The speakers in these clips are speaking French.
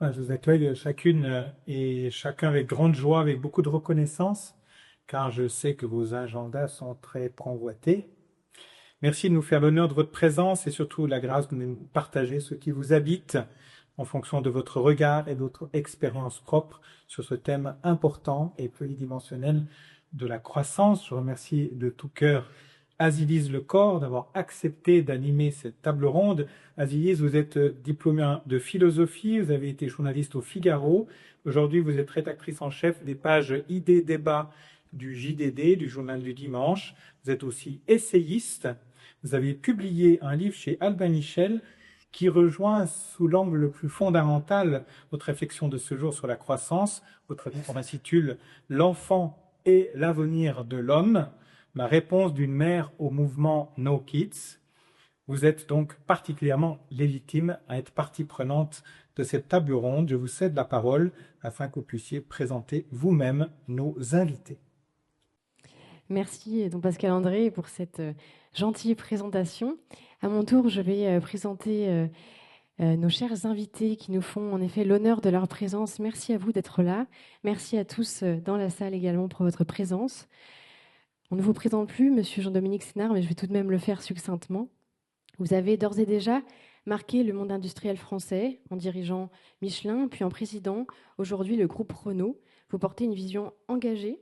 Je vous accueille chacune et chacun avec grande joie, avec beaucoup de reconnaissance, car je sais que vos agendas sont très convoités. Merci de nous faire l'honneur de votre présence et surtout la grâce de nous partager ce qui vous habite en fonction de votre regard et de votre expérience propre sur ce thème important et pluridimensionnel de la croissance. Je remercie de tout cœur Azilis Lecor d'avoir accepté d'animer cette table ronde. Azilis, vous êtes diplômé de philosophie, vous avez été journaliste au Figaro. Aujourd'hui, vous êtes rédactrice en chef des pages Idées Débat du JDD, du Journal du Dimanche. Vous êtes aussi essayiste. Vous avez publié un livre chez Albin Michel qui rejoint sous l'angle le plus fondamental votre réflexion de ce jour sur la croissance. Votre livre s'intitule L'enfant et l'avenir de l'homme, la réponse d'une mère au mouvement No Kids. Vous êtes donc particulièrement légitime à être partie prenante de cette table ronde. Je vous cède la parole afin que vous puissiez présenter vous-même nos invités. Merci, donc Pascal André, pour cette gentille présentation. À mon tour, je vais présenter nos chers invités qui nous font en effet l'honneur de leur présence. Merci à vous d'être là. Merci à tous dans la salle également pour votre présence. On ne vous présente plus, Monsieur Jean-Dominique Sénard, mais je vais tout de même le faire succinctement. Vous avez d'ores et déjà marqué le monde industriel français en dirigeant Michelin, puis en présidant aujourd'hui le groupe Renault. Vous portez une vision engagée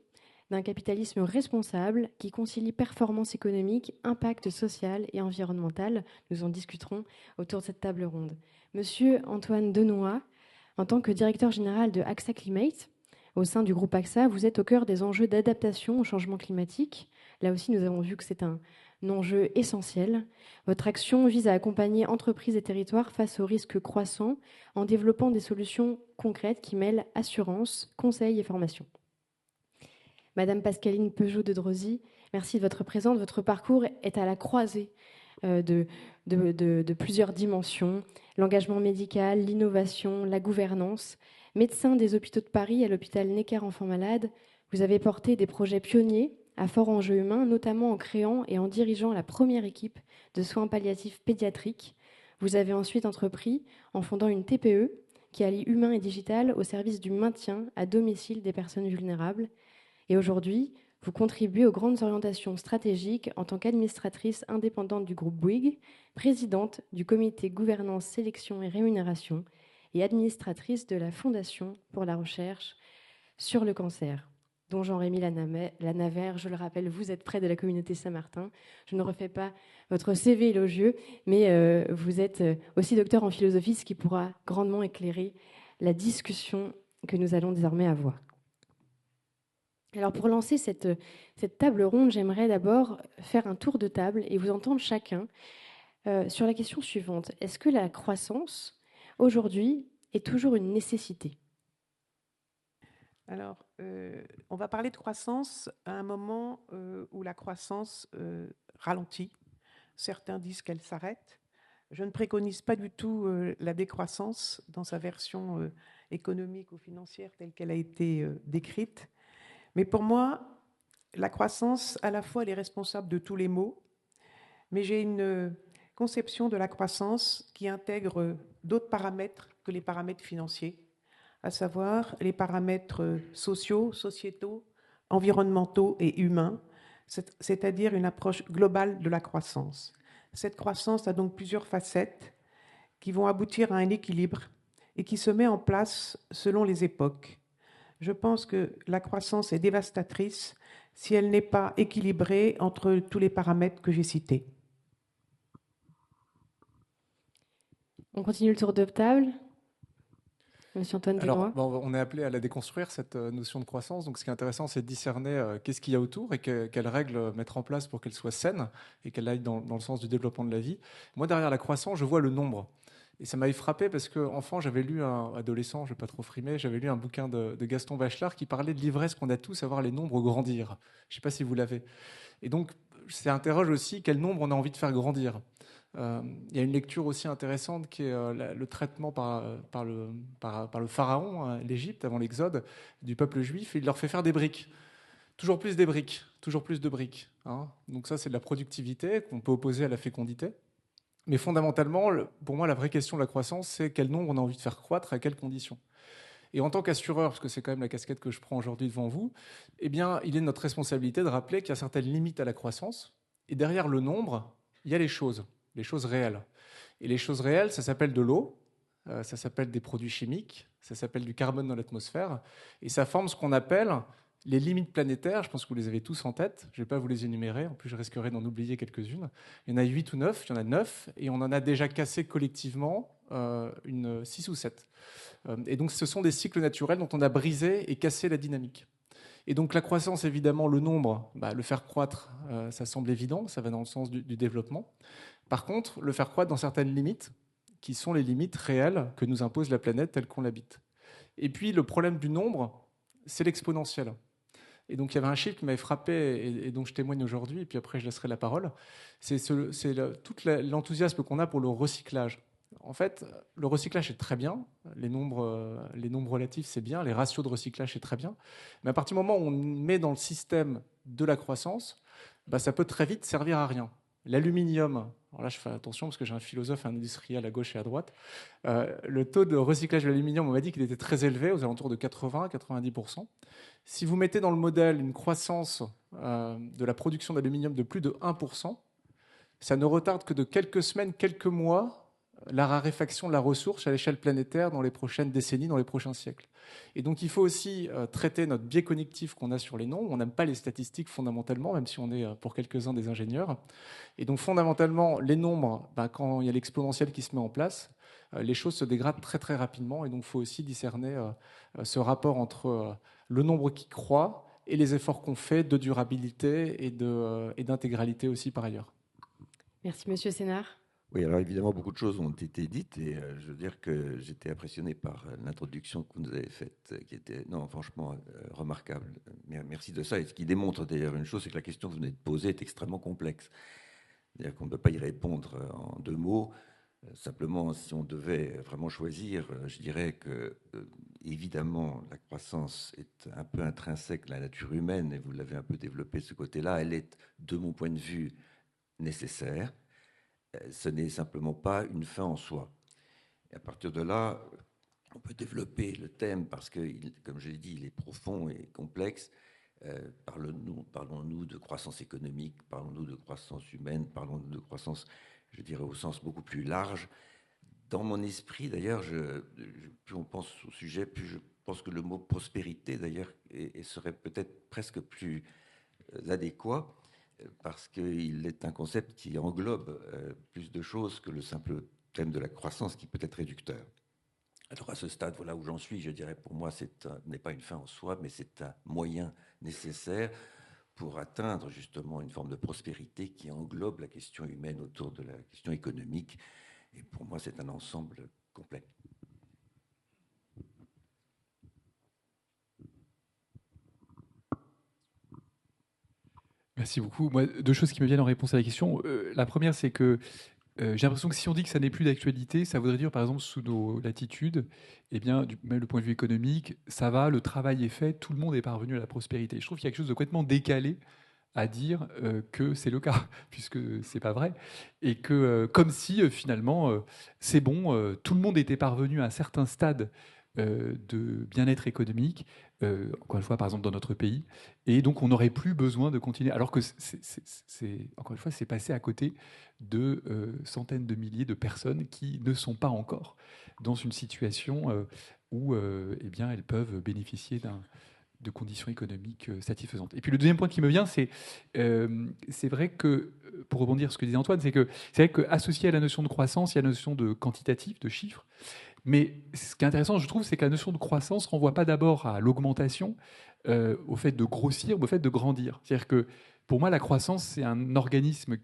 d'un capitalisme responsable qui concilie performance économique, impact social et environnemental. Nous en discuterons autour de cette table ronde. Monsieur Antoine Denoy, en tant que directeur général de AXA Climate, au sein du groupe AXA, vous êtes au cœur des enjeux d'adaptation au changement climatique. Là aussi, nous avons vu que c'est un enjeu essentiel. Votre action vise à accompagner entreprises et territoires face aux risques croissants en développant des solutions concrètes qui mêlent assurance, conseil et formation. Madame Pascaline Peugeot de Drozy, merci de votre présence. Votre parcours est à la croisée de plusieurs dimensions, l'engagement médical, l'innovation, la gouvernance. Médecin des hôpitaux de Paris à l'hôpital Necker Enfants Malades, vous avez porté des projets pionniers à fort enjeu humain, notamment en créant et en dirigeant la première équipe de soins palliatifs pédiatriques. Vous avez ensuite entrepris en fondant une TPE qui allie humain et digital au service du maintien à domicile des personnes vulnérables. Et aujourd'hui, vous contribuez aux grandes orientations stratégiques en tant qu'administratrice indépendante du groupe Bouygues, présidente du comité gouvernance, sélection et rémunération et administratrice de la Fondation pour la recherche sur le cancer, dont Jean-Rémy Lanavert, je le rappelle, vous êtes près de la communauté Saint-Martin. Je ne refais pas votre CV élogieux, mais vous êtes aussi docteur en philosophie, ce qui pourra grandement éclairer la discussion que nous allons désormais avoir. Alors pour lancer cette table ronde, j'aimerais d'abord faire un tour de table et vous entendre chacun sur la question suivante. Est-ce que la croissance, aujourd'hui, est toujours une nécessité ? Alors, on va parler de croissance à un moment où la croissance ralentit. Certains disent qu'elle s'arrête. Je ne préconise pas du tout la décroissance dans sa version économique ou financière telle qu'elle a été décrite. Mais pour moi, la croissance, à la fois, elle est responsable de tous les maux, mais j'ai une conception de la croissance qui intègre d'autres paramètres que les paramètres financiers, à savoir les paramètres sociaux, sociétaux, environnementaux et humains, c'est-à-dire une approche globale de la croissance. Cette croissance a donc plusieurs facettes qui vont aboutir à un équilibre et qui se met en place selon les époques. Je pense que la croissance est dévastatrice si elle n'est pas équilibrée entre tous les paramètres que j'ai cités. On continue le tour de table. Monsieur Antoine Alors, Denoy. on est appelé à la déconstruire, cette notion de croissance. Donc, ce qui est intéressant, c'est de discerner qu'est-ce qu'il y a autour et quelles règles mettre en place pour qu'elle soit saine et qu'elle aille dans le sens du développement de la vie. Moi, derrière la croissance, je vois le nombre. Et ça m'avait frappé parce qu'enfant, j'avais lu adolescent, je ne vais pas trop frimer, j'avais lu un bouquin de Gaston Bachelard qui parlait de l'ivresse qu'on a tous à voir les nombres grandir. Je ne sais pas si vous l'avez. Et donc, ça interroge aussi quel nombre on a envie de faire grandir. Il y a une lecture aussi intéressante qui est le traitement par le pharaon, hein, l'Égypte, avant l'Exode, du peuple juif. Et il leur fait faire des briques. Toujours plus des briques, toujours plus de briques. Hein. Donc ça, c'est de la productivité qu'on peut opposer à la fécondité. Mais fondamentalement, pour moi, la vraie question de la croissance, c'est quel nombre on a envie de faire croître, à quelles conditions. Et en tant qu'assureur, parce que c'est quand même la casquette que je prends aujourd'hui devant vous, eh bien, il est de notre responsabilité de rappeler qu'il y a certaines limites à la croissance. Et derrière le nombre, il y a les choses réelles. Et les choses réelles, ça s'appelle de l'eau, ça s'appelle des produits chimiques, ça s'appelle du carbone dans l'atmosphère, et ça forme ce qu'on appelle les limites planétaires. Je pense que vous les avez tous en tête, je ne vais pas vous les énumérer, en plus je risquerais d'en oublier quelques-unes. Il y en a 8 ou 9, il y en a 9, et on en a déjà cassé collectivement 6 ou 7. Et donc ce sont des cycles naturels dont on a brisé et cassé la dynamique. Et donc la croissance, évidemment, le nombre, le faire croître, ça semble évident, ça va dans le sens du développement. Par contre, le faire croître dans certaines limites, qui sont les limites réelles que nous impose la planète telle qu'on l'habite. Et puis le problème du nombre, c'est l'exponentiel. Et donc il y avait un chiffre qui m'avait frappé et dont je témoigne aujourd'hui, et puis après je laisserai la parole, c'est tout l'enthousiasme qu'on a pour le recyclage. En fait, le recyclage, c'est très bien. Les nombres relatifs, c'est bien. Les ratios de recyclage, c'est très bien. Mais à partir du moment où on met dans le système de la croissance, ça peut très vite servir à rien. L'aluminium, alors là, je fais attention parce que j'ai un philosophe, un industriel à gauche et à droite. Le taux de recyclage de l'aluminium, on m'a dit qu'il était très élevé, aux alentours de 80-90%. Si vous mettez dans le modèle une croissance de la production d'aluminium de plus de 1%, ça ne retarde que de quelques semaines, quelques mois, la raréfaction de la ressource à l'échelle planétaire dans les prochaines décennies, dans les prochains siècles. Et donc il faut aussi traiter notre biais cognitif qu'on a sur les nombres. On n'aime pas les statistiques fondamentalement, même si on est pour quelques-uns des ingénieurs. Et donc fondamentalement, les nombres, quand il y a l'exponentiel qui se met en place, les choses se dégradent très très rapidement. Et donc il faut aussi discerner ce rapport entre le nombre qui croît et les efforts qu'on fait de durabilité et d'intégralité aussi par ailleurs. Merci Monsieur Sénard. Oui, alors évidemment, beaucoup de choses ont été dites et je veux dire que j'étais impressionné par l'introduction que vous nous avez faite, qui était, non, franchement, remarquable. Merci de ça. Et ce qui démontre d'ailleurs une chose, c'est que la question que vous venez de poser est extrêmement complexe. C'est-à-dire qu'on ne peut pas y répondre en 2 mots. Simplement, si on devait vraiment choisir, je dirais que, évidemment, la croissance est un peu intrinsèque à la nature humaine, et vous l'avez un peu développé de ce côté-là. Elle est, de mon point de vue, nécessaire. Ce n'est simplement pas une fin en soi. Et à partir de là, on peut développer le thème parce que, comme je l'ai dit, il est profond et complexe. Parlons-nous de croissance économique, parlons-nous de croissance humaine, parlons-nous de croissance, je dirais, au sens beaucoup plus large. Dans mon esprit, d'ailleurs, plus on pense au sujet, plus je pense que le mot prospérité, d'ailleurs, serait peut-être presque plus adéquat, parce qu'il est un concept qui englobe plus de choses que le simple thème de la croissance qui peut être réducteur. Alors à ce stade, voilà où j'en suis, je dirais pour moi, ce n'est pas une fin en soi, mais c'est un moyen nécessaire pour atteindre justement une forme de prospérité qui englobe la question humaine autour de la question économique. Et pour moi, c'est un ensemble complet. Merci beaucoup. Moi, 2 choses qui me viennent en réponse à la question. La première, c'est que j'ai l'impression que si on dit que ça n'est plus d'actualité, ça voudrait dire, par exemple, sous nos latitudes, eh bien, même le point de vue économique, ça va, le travail est fait, tout le monde est parvenu à la prospérité. Je trouve qu'il y a quelque chose de complètement décalé à dire que c'est le cas, puisque c'est pas vrai, et que comme si finalement c'est bon, tout le monde était parvenu à un certain stade de bien-être économique, encore une fois par exemple dans notre pays, et donc on n'aurait plus besoin de continuer, alors que encore une fois c'est passé à côté de centaines de milliers de personnes qui ne sont pas encore dans une situation où eh bien, elles peuvent bénéficier de conditions économiques satisfaisantes. Et puis le deuxième point qui me vient, c'est vrai que, pour rebondir sur ce que disait Antoine, c'est vrai qu'associé à la notion de croissance, il y a la notion de quantitatif, de chiffres. Mais ce qui est intéressant, je trouve, c'est que la notion de croissance ne renvoie pas d'abord à l'augmentation, au fait de grossir, mais au fait de grandir. C'est-à-dire que, pour moi, la croissance, c'est un organisme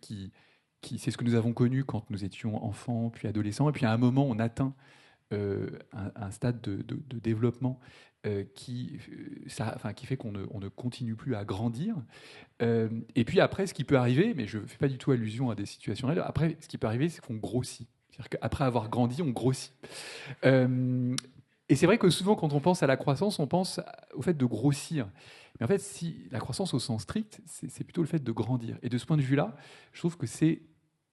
c'est ce que nous avons connu quand nous étions enfants, puis adolescents, et puis à un moment, on atteint un stade de développement qui fait qu'on ne continue plus à grandir. Et puis après, ce qui peut arriver, mais je ne fais pas du tout allusion à des situations réelles, après, ce qui peut arriver, c'est qu'on grossit. C'est-à-dire qu'après avoir grandi, on grossit. Et c'est vrai que souvent, quand on pense à la croissance, on pense au fait de grossir. Mais en fait, si la croissance au sens strict, c'est plutôt le fait de grandir. Et de ce point de vue-là, je trouve que c'est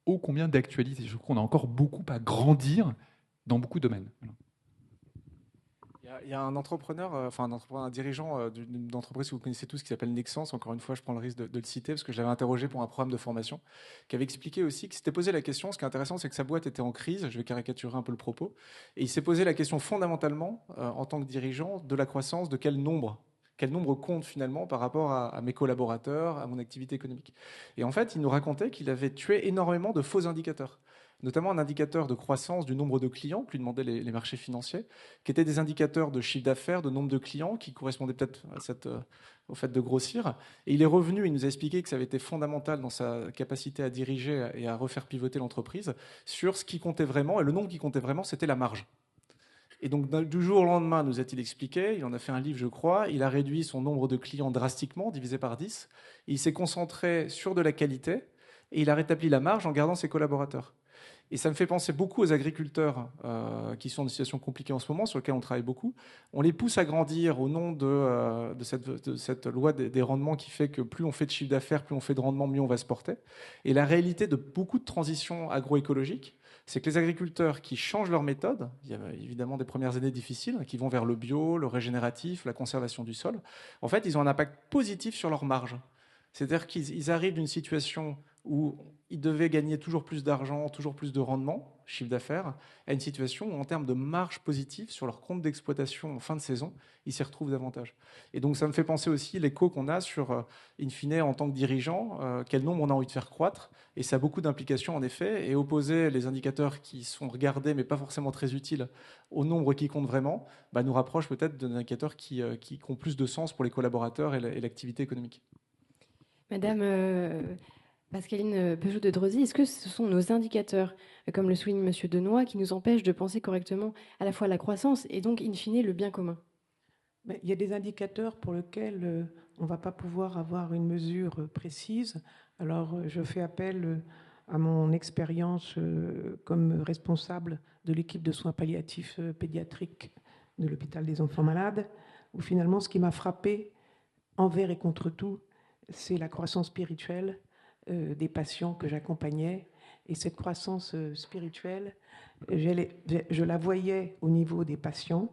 ô combien d'actualité. Je trouve qu'on a encore beaucoup à grandir dans beaucoup de domaines. Voilà. Il y a un entrepreneur, un dirigeant d'une entreprise que vous connaissez tous qui s'appelle Nexence. Encore une fois, je prends le risque de le citer parce que je l'avais interrogé pour un programme de formation, qui avait expliqué aussi, qui s'était posé la question. Ce qui est intéressant, c'est que sa boîte était en crise. Je vais caricaturer un peu le propos. Et il s'est posé la question fondamentalement, en tant que dirigeant, de la croissance, de quel nombre compte finalement par rapport à mes collaborateurs, à mon activité économique. Et en fait, il nous racontait qu'il avait tué énormément de faux indicateurs, notamment un indicateur de croissance du nombre de clients que lui demandaient les marchés financiers, qui étaient des indicateurs de chiffre d'affaires, de nombre de clients, qui correspondaient peut-être au fait de grossir. Et il est revenu, il nous a expliqué que ça avait été fondamental dans sa capacité à diriger et à refaire pivoter l'entreprise sur ce qui comptait vraiment, et le nombre qui comptait vraiment, c'était la marge. Et donc, du jour au lendemain, nous a-t-il expliqué, il en a fait un livre, je crois, il a réduit son nombre de clients drastiquement, divisé par 10, il s'est concentré sur de la qualité, et il a rétabli la marge en gardant ses collaborateurs. Et ça me fait penser beaucoup aux agriculteurs qui sont dans une situation compliquée en ce moment, sur lesquels on travaille beaucoup. On les pousse à grandir au nom de cette loi des rendements qui fait que plus on fait de chiffre d'affaires, plus on fait de rendement, mieux on va se porter. Et la réalité de beaucoup de transitions agroécologiques, c'est que les agriculteurs qui changent leur méthode, il y a évidemment des premières années difficiles, qui vont vers le bio, le régénératif, la conservation du sol, en fait, ils ont un impact positif sur leur marge. C'est-à-dire qu'ils arrivent d'une situation où ils devaient gagner toujours plus d'argent, toujours plus de rendement, chiffre d'affaires, à une situation où, en termes de marge positive sur leur compte d'exploitation en fin de saison, ils s'y retrouvent davantage. Et donc, ça me fait penser aussi l'écho qu'on a sur, in fine, en tant que dirigeant, quel nombre on a envie de faire croître. Et ça a beaucoup d'implications, en effet. Et opposer les indicateurs qui sont regardés, mais pas forcément très utiles, au nombre qui compte vraiment, nous rapproche peut-être d'indicateurs qui ont plus de sens pour les collaborateurs et l'activité économique. Madame Pascaline Peugeot de Drosy, est-ce que ce sont nos indicateurs, comme le souligne Monsieur Denoy, qui nous empêchent de penser correctement à la fois la croissance et donc, in fine, le bien commun? Mais il y a des indicateurs pour lesquels on ne va pas pouvoir avoir une mesure précise. Alors, je fais appel à mon expérience comme responsable de l'équipe de soins palliatifs pédiatriques de l'hôpital des enfants malades, où finalement, ce qui m'a frappé envers et contre tout, c'est la croissance spirituelle des patients que j'accompagnais. Et cette croissance spirituelle, je la voyais au niveau des patients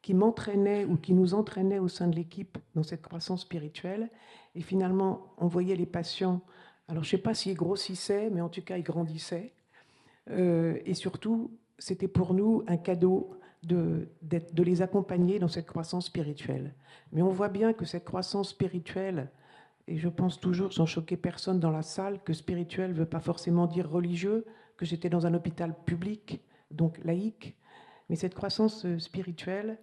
qui m'entraînaient ou qui nous entraînaient au sein de l'équipe dans cette croissance spirituelle. Et finalement, on voyait les patients, alors je ne sais pas s'ils grossissaient, mais en tout cas, ils grandissaient. Et surtout, c'était pour nous un cadeau de les accompagner dans cette croissance spirituelle. Mais on voit bien que cette croissance spirituelle, et je pense toujours, sans choquer personne dans la salle, que spirituel ne veut pas forcément dire religieux, que j'étais dans un hôpital public, donc laïque, mais cette croissance spirituelle,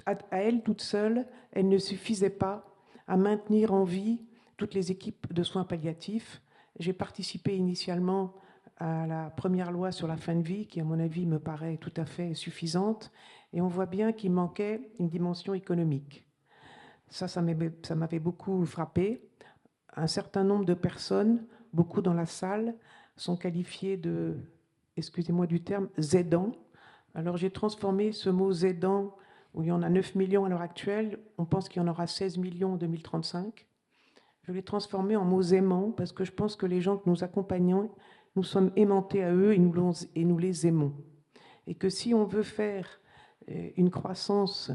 à elle toute seule, elle ne suffisait pas à maintenir en vie toutes les équipes de soins palliatifs. J'ai participé initialement à la première loi sur la fin de vie, qui à mon avis me paraît tout à fait suffisante, et on voit bien qu'il manquait une dimension économique. Ça m'avait beaucoup frappé. Un certain nombre de personnes, beaucoup dans la salle, sont qualifiées de, excusez-moi du terme, aidants. Alors j'ai transformé ce mot aidant, où il y en a 9 millions à l'heure actuelle, on pense qu'il y en aura 16 millions en 2035. Je l'ai transformé en mots aimants, parce que je pense que les gens que nous accompagnons, nous sommes aimantés à eux et nous les aimons. Et que si on veut faire une croissance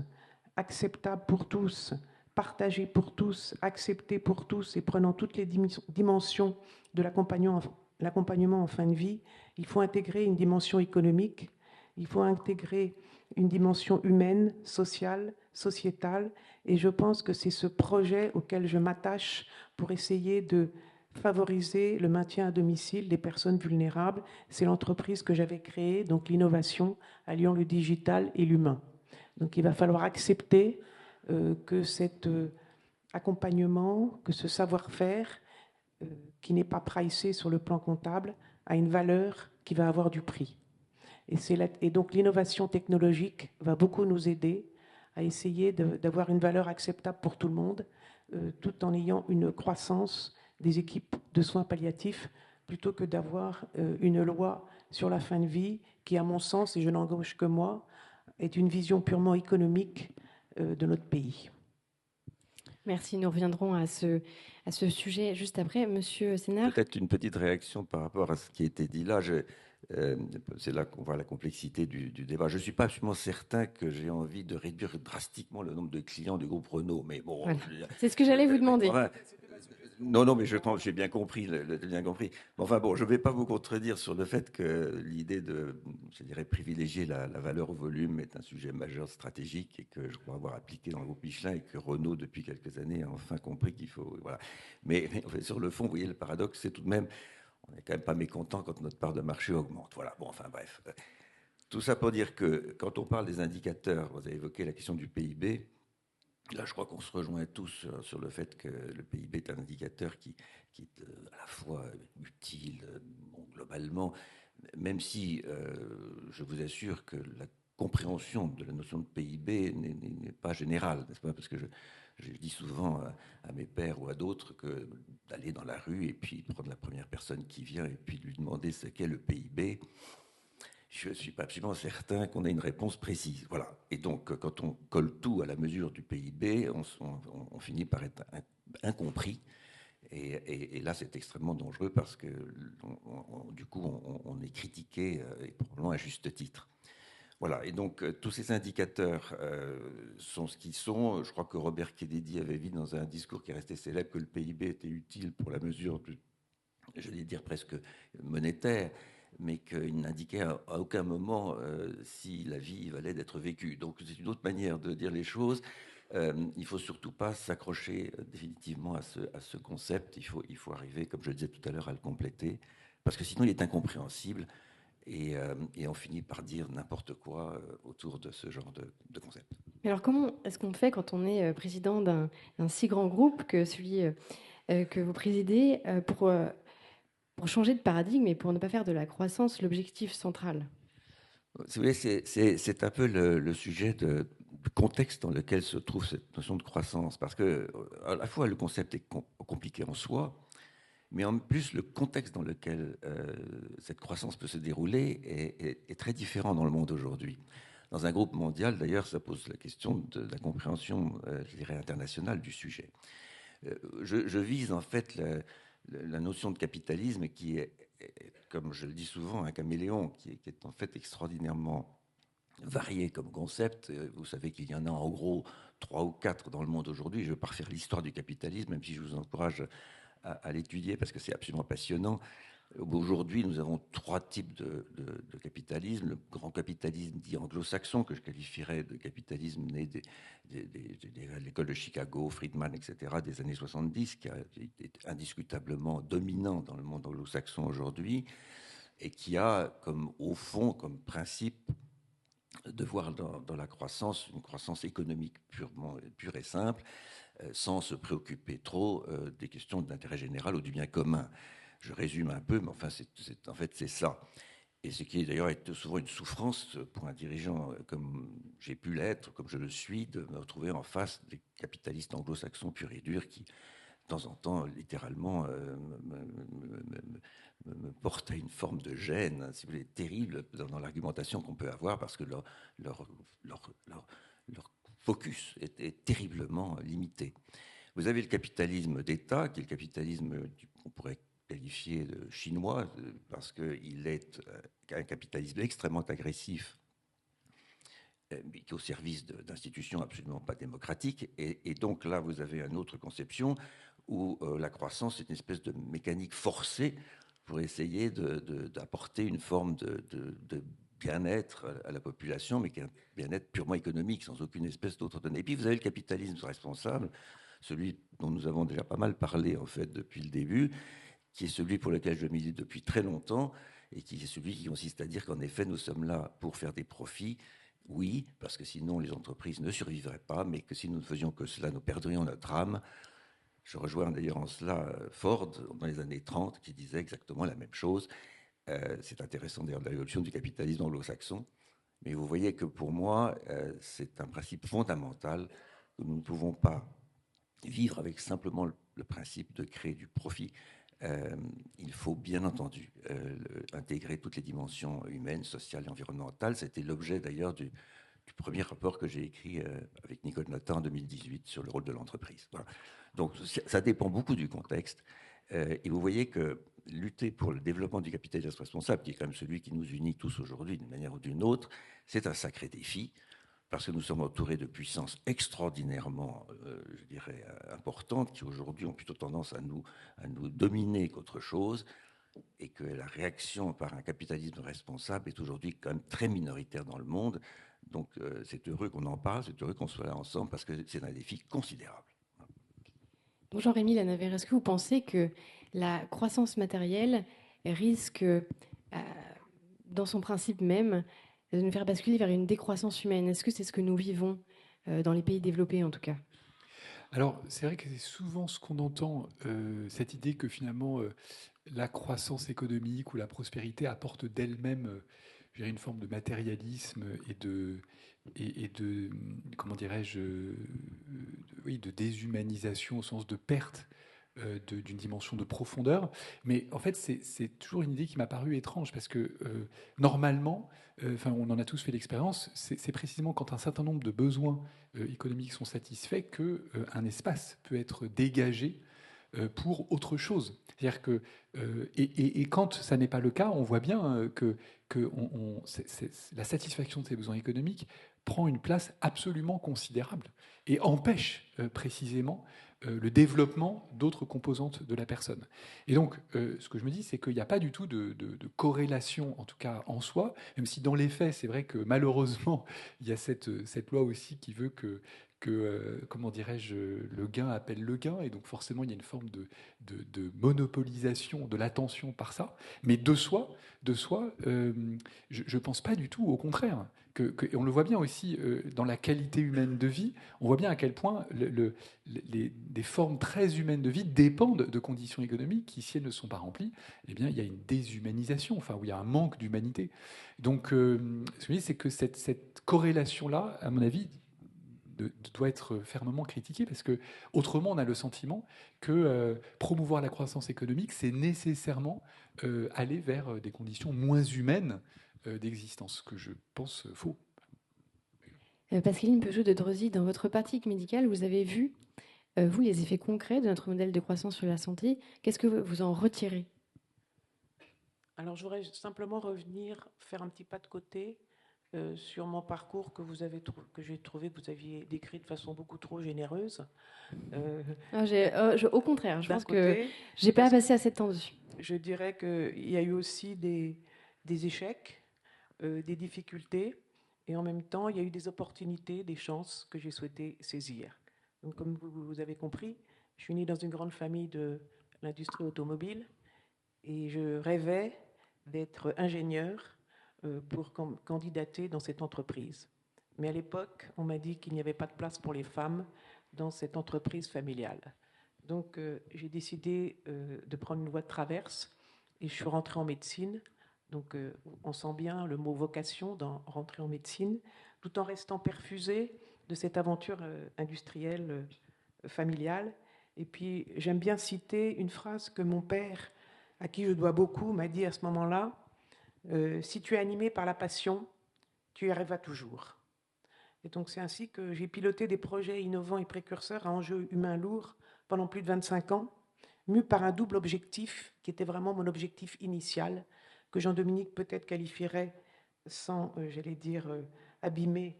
acceptable pour tous, partagée pour tous, acceptée pour tous et prenant toutes les dimensions de l'accompagnement en fin de vie, il faut intégrer une dimension économique, il faut intégrer une dimension humaine, sociale, sociétale, et je pense que c'est ce projet auquel je m'attache pour essayer de favoriser le maintien à domicile des personnes vulnérables. C'est l'entreprise que j'avais créée, donc l'innovation alliant le digital et l'humain. Donc il va falloir accepter que cet accompagnement, que ce savoir-faire, qui n'est pas pricé sur le plan comptable, a une valeur qui va avoir du prix. Et donc l'innovation technologique va beaucoup nous aider à essayer d'avoir une valeur acceptable pour tout le monde, tout en ayant une croissance des équipes de soins palliatifs, plutôt que d'avoir une loi sur la fin de vie qui, à mon sens, et je n'engage que moi, est une vision purement économique de notre pays. Merci, nous reviendrons à ce sujet juste après. Monsieur Sénard. Peut-être une petite réaction par rapport à ce qui a été dit là. C'est là qu'on voit la complexité du débat. Je ne suis pas absolument certain que j'ai envie de réduire drastiquement le nombre de clients du groupe Renault. Mais bon, Voilà. C'est ce que j'allais vous demander. Enfin, non, mais je pense, j'ai bien compris, bien compris. Enfin bon, je ne vais pas vous contredire sur le fait que l'idée de, je dirais, privilégier la valeur au volume est un sujet majeur stratégique et que je crois avoir appliqué dans le groupe Michelin et que Renault, depuis quelques années, a enfin compris qu'il faut, voilà. Mais en fait, sur le fond, vous voyez, le paradoxe, c'est tout de même, on n'est quand même pas mécontent quand notre part de marché augmente. Voilà. Bon, enfin bref. Tout ça pour dire que quand on parle des indicateurs, vous avez évoqué la question du PIB. Là, je crois qu'on se rejoint tous sur le fait que le PIB est un indicateur qui est à la fois utile, bon, globalement, même si je vous assure que la compréhension de la notion de PIB n'est pas générale, n'est-ce pas? Parce que je dis souvent à mes pairs ou à d'autres que d'aller dans la rue et puis prendre la première personne qui vient et puis lui demander ce qu'est le PIB, je ne suis pas absolument certain qu'on ait une réponse précise. Voilà. Et donc, quand on colle tout à la mesure du PIB, on finit par être incompris. Et là, c'est extrêmement dangereux parce que, du coup, on est critiqué, et probablement à juste titre. Voilà. Et donc, tous ces indicateurs sont ce qu'ils sont. Je crois que Robert Kennedy avait dit dans un discours qui est resté célèbre que le PIB était utile pour la mesure, j'allais dire presque monétaire, mais qu'il n'indiquait à aucun moment si la vie valait d'être vécue. Donc c'est une autre manière de dire les choses. Il ne faut surtout pas s'accrocher définitivement à ce concept. Il faut arriver, comme je le disais tout à l'heure, à le compléter, parce que sinon il est incompréhensible et on finit par dire n'importe quoi autour de ce genre de concept. Alors comment est-ce qu'on fait quand on est président d'un si grand groupe que celui que vous présidez pour changer de paradigme et pour ne pas faire de la croissance l'objectif central? Si vous voulez, c'est un peu le sujet du contexte dans lequel se trouve cette notion de croissance. Parce que, à la fois, le concept est compliqué en soi, mais en plus, le contexte dans lequel cette croissance peut se dérouler est très différent dans le monde aujourd'hui. Dans un groupe mondial, d'ailleurs, ça pose la question de la compréhension, je dirais, internationale du sujet. Je vise en fait la notion de capitalisme qui est, comme je le dis souvent, un caméléon qui est en fait extraordinairement varié comme concept. Vous savez qu'il y en a en gros 3 ou 4 dans le monde aujourd'hui. Je ne vais pas refaire l'histoire du capitalisme, même si je vous encourage à l'étudier parce que c'est absolument passionnant. Aujourd'hui, nous avons 3 types de capitalisme. Le grand capitalisme dit anglo-saxon, que je qualifierais de capitalisme né de l'école de Chicago, Friedman, etc., des années 70, qui a été indiscutablement dominant dans le monde anglo-saxon aujourd'hui, et qui a au fond, comme principe, de voir dans la croissance une croissance économique pure et simple, sans se préoccuper trop des questions d'intérêt général ou du bien commun. Je résume un peu, mais enfin, en fait, c'est ça. Et ce qui est d'ailleurs souvent une souffrance pour un dirigeant comme j'ai pu l'être, comme je le suis, de me retrouver en face des capitalistes anglo-saxons purs et durs qui, de temps en temps, littéralement, me portent à une forme de gêne, si vous voulez, terrible dans l'argumentation qu'on peut avoir, parce que leur focus est terriblement limité. Vous avez le capitalisme d'État, qui est le capitalisme qu'on pourrait qualifié de chinois, parce qu'il est un capitalisme extrêmement agressif, mais qui est au service d'institutions absolument pas démocratiques. Et donc là, vous avez une autre conception où la croissance est une espèce de mécanique forcée pour essayer d'apporter une forme de bien-être à la population, mais qui est un bien-être purement économique, sans aucune espèce d'autre donnée. Et puis vous avez le capitalisme responsable, celui dont nous avons déjà pas mal parlé en fait depuis le début, qui est celui pour lequel je milite depuis très longtemps, et qui est celui qui consiste à dire qu'en effet, nous sommes là pour faire des profits, oui, parce que sinon les entreprises ne survivraient pas, mais que si nous ne faisions que cela, nous perdrions notre âme. Je rejoins d'ailleurs en cela Ford, dans les années 30, qui disait exactement la même chose. C'est intéressant d'ailleurs de l'évolution du capitalisme anglo-saxon, mais vous voyez que pour moi, c'est un principe fondamental que nous ne pouvons pas vivre avec simplement le principe de créer du profit. Il faut bien entendu intégrer toutes les dimensions humaines, sociales et environnementales. C'était l'objet d'ailleurs du du premier rapport que j'ai écrit avec Nicole Nathan en 2018 sur le rôle de l'entreprise. Voilà. Donc ça dépend beaucoup du contexte. Et vous voyez que lutter pour le développement du capitalisme responsable, qui est quand même celui qui nous unit tous aujourd'hui d'une manière ou d'une autre, c'est un sacré défi, parce que nous sommes entourés de puissances extraordinairement, je dirais, importantes, qui aujourd'hui ont plutôt tendance à nous dominer qu'autre chose, et que la réaction par un capitalisme responsable est aujourd'hui quand même très minoritaire dans le monde. Donc c'est heureux qu'on en parle, c'est heureux qu'on soit là ensemble, parce que c'est un défi considérable. Donc Jean-Rémy Lanaver, est-ce que vous pensez que la croissance matérielle risque, dans son principe même, de nous faire basculer vers une décroissance humaine? Est-ce que c'est ce que nous vivons dans les pays développés, en tout cas? Alors, c'est vrai que c'est souvent ce qu'on entend, cette idée que finalement, la croissance économique ou la prospérité apporte d'elle-même je dirais, une forme de matérialisme et de comment dirais-je, oui, de déshumanisation au sens de perte d'une dimension de profondeur. Mais en fait, c'est toujours une idée qui m'a paru étrange parce que normalement, enfin, on en a tous fait l'expérience, c'est précisément quand un certain nombre de besoins économiques sont satisfaits qu'un espace peut être dégagé pour autre chose. C'est-à-dire que, et quand ça n'est pas le cas, on voit bien que la satisfaction de ces besoins économiques prend une place absolument considérable et empêche précisément le développement d'autres composantes de la personne. Et donc, ce que je me dis, c'est qu'il n'y a pas du tout de corrélation, en tout cas en soi, même si dans les faits, c'est vrai que malheureusement, il y a cette loi aussi qui veut que comment dirais-je, le gain appelle le gain, et donc forcément il y a une forme de monopolisation de l'attention par ça. Mais de soi, je pense pas du tout, au contraire. Et on le voit bien aussi dans la qualité humaine de vie, on voit bien à quel point des formes très humaines de vie dépendent de conditions économiques qui, si elles ne sont pas remplies, eh bien, il y a une déshumanisation, enfin, où il y a un manque d'humanité. Donc, ce que je dis, c'est que cette corrélation-là, à mon avis, doit être fermement critiquée parce que autrement on a le sentiment que promouvoir la croissance économique, c'est nécessairement aller vers des conditions moins humaines d'existence, que je pense faux. Pascaline Peugeot de Drosy, dans votre pratique médicale, vous avez vu, vous, les effets concrets de notre modèle de croissance sur la santé. Qu'est-ce que vous en retirez? Alors, je voudrais simplement revenir, faire un petit pas de côté sur mon parcours que j'ai trouvé que vous aviez décrit de façon beaucoup trop généreuse. Au contraire, je D'un pense que côté, j'ai pas parce passé assez de temps dessus. je dirais qu'il y a eu aussi des échecs, des difficultés, et en même temps, il y a eu des opportunités, des chances que j'ai souhaité saisir. Donc, comme vous avez compris, je suis née dans une grande famille de l'industrie automobile, et je rêvais d'être ingénieur pour candidater dans cette entreprise. Mais à l'époque, on m'a dit qu'il n'y avait pas de place pour les femmes dans cette entreprise familiale. Donc, j'ai décidé de prendre une voie de traverse et je suis rentrée en médecine. Donc, on sent bien le mot vocation dans rentrer en médecine, tout en restant perfusée de cette aventure industrielle familiale. Et puis, j'aime bien citer une phrase que mon père, à qui je dois beaucoup, m'a dit à ce moment-là: si tu es animé par la passion, tu y arriveras toujours. Et donc, c'est ainsi que j'ai piloté des projets innovants et précurseurs à enjeux humains lourds pendant plus de 25 ans, mus par un double objectif qui était vraiment mon objectif initial, que Jean-Dominique peut-être qualifierait, sans, j'allais dire, abîmer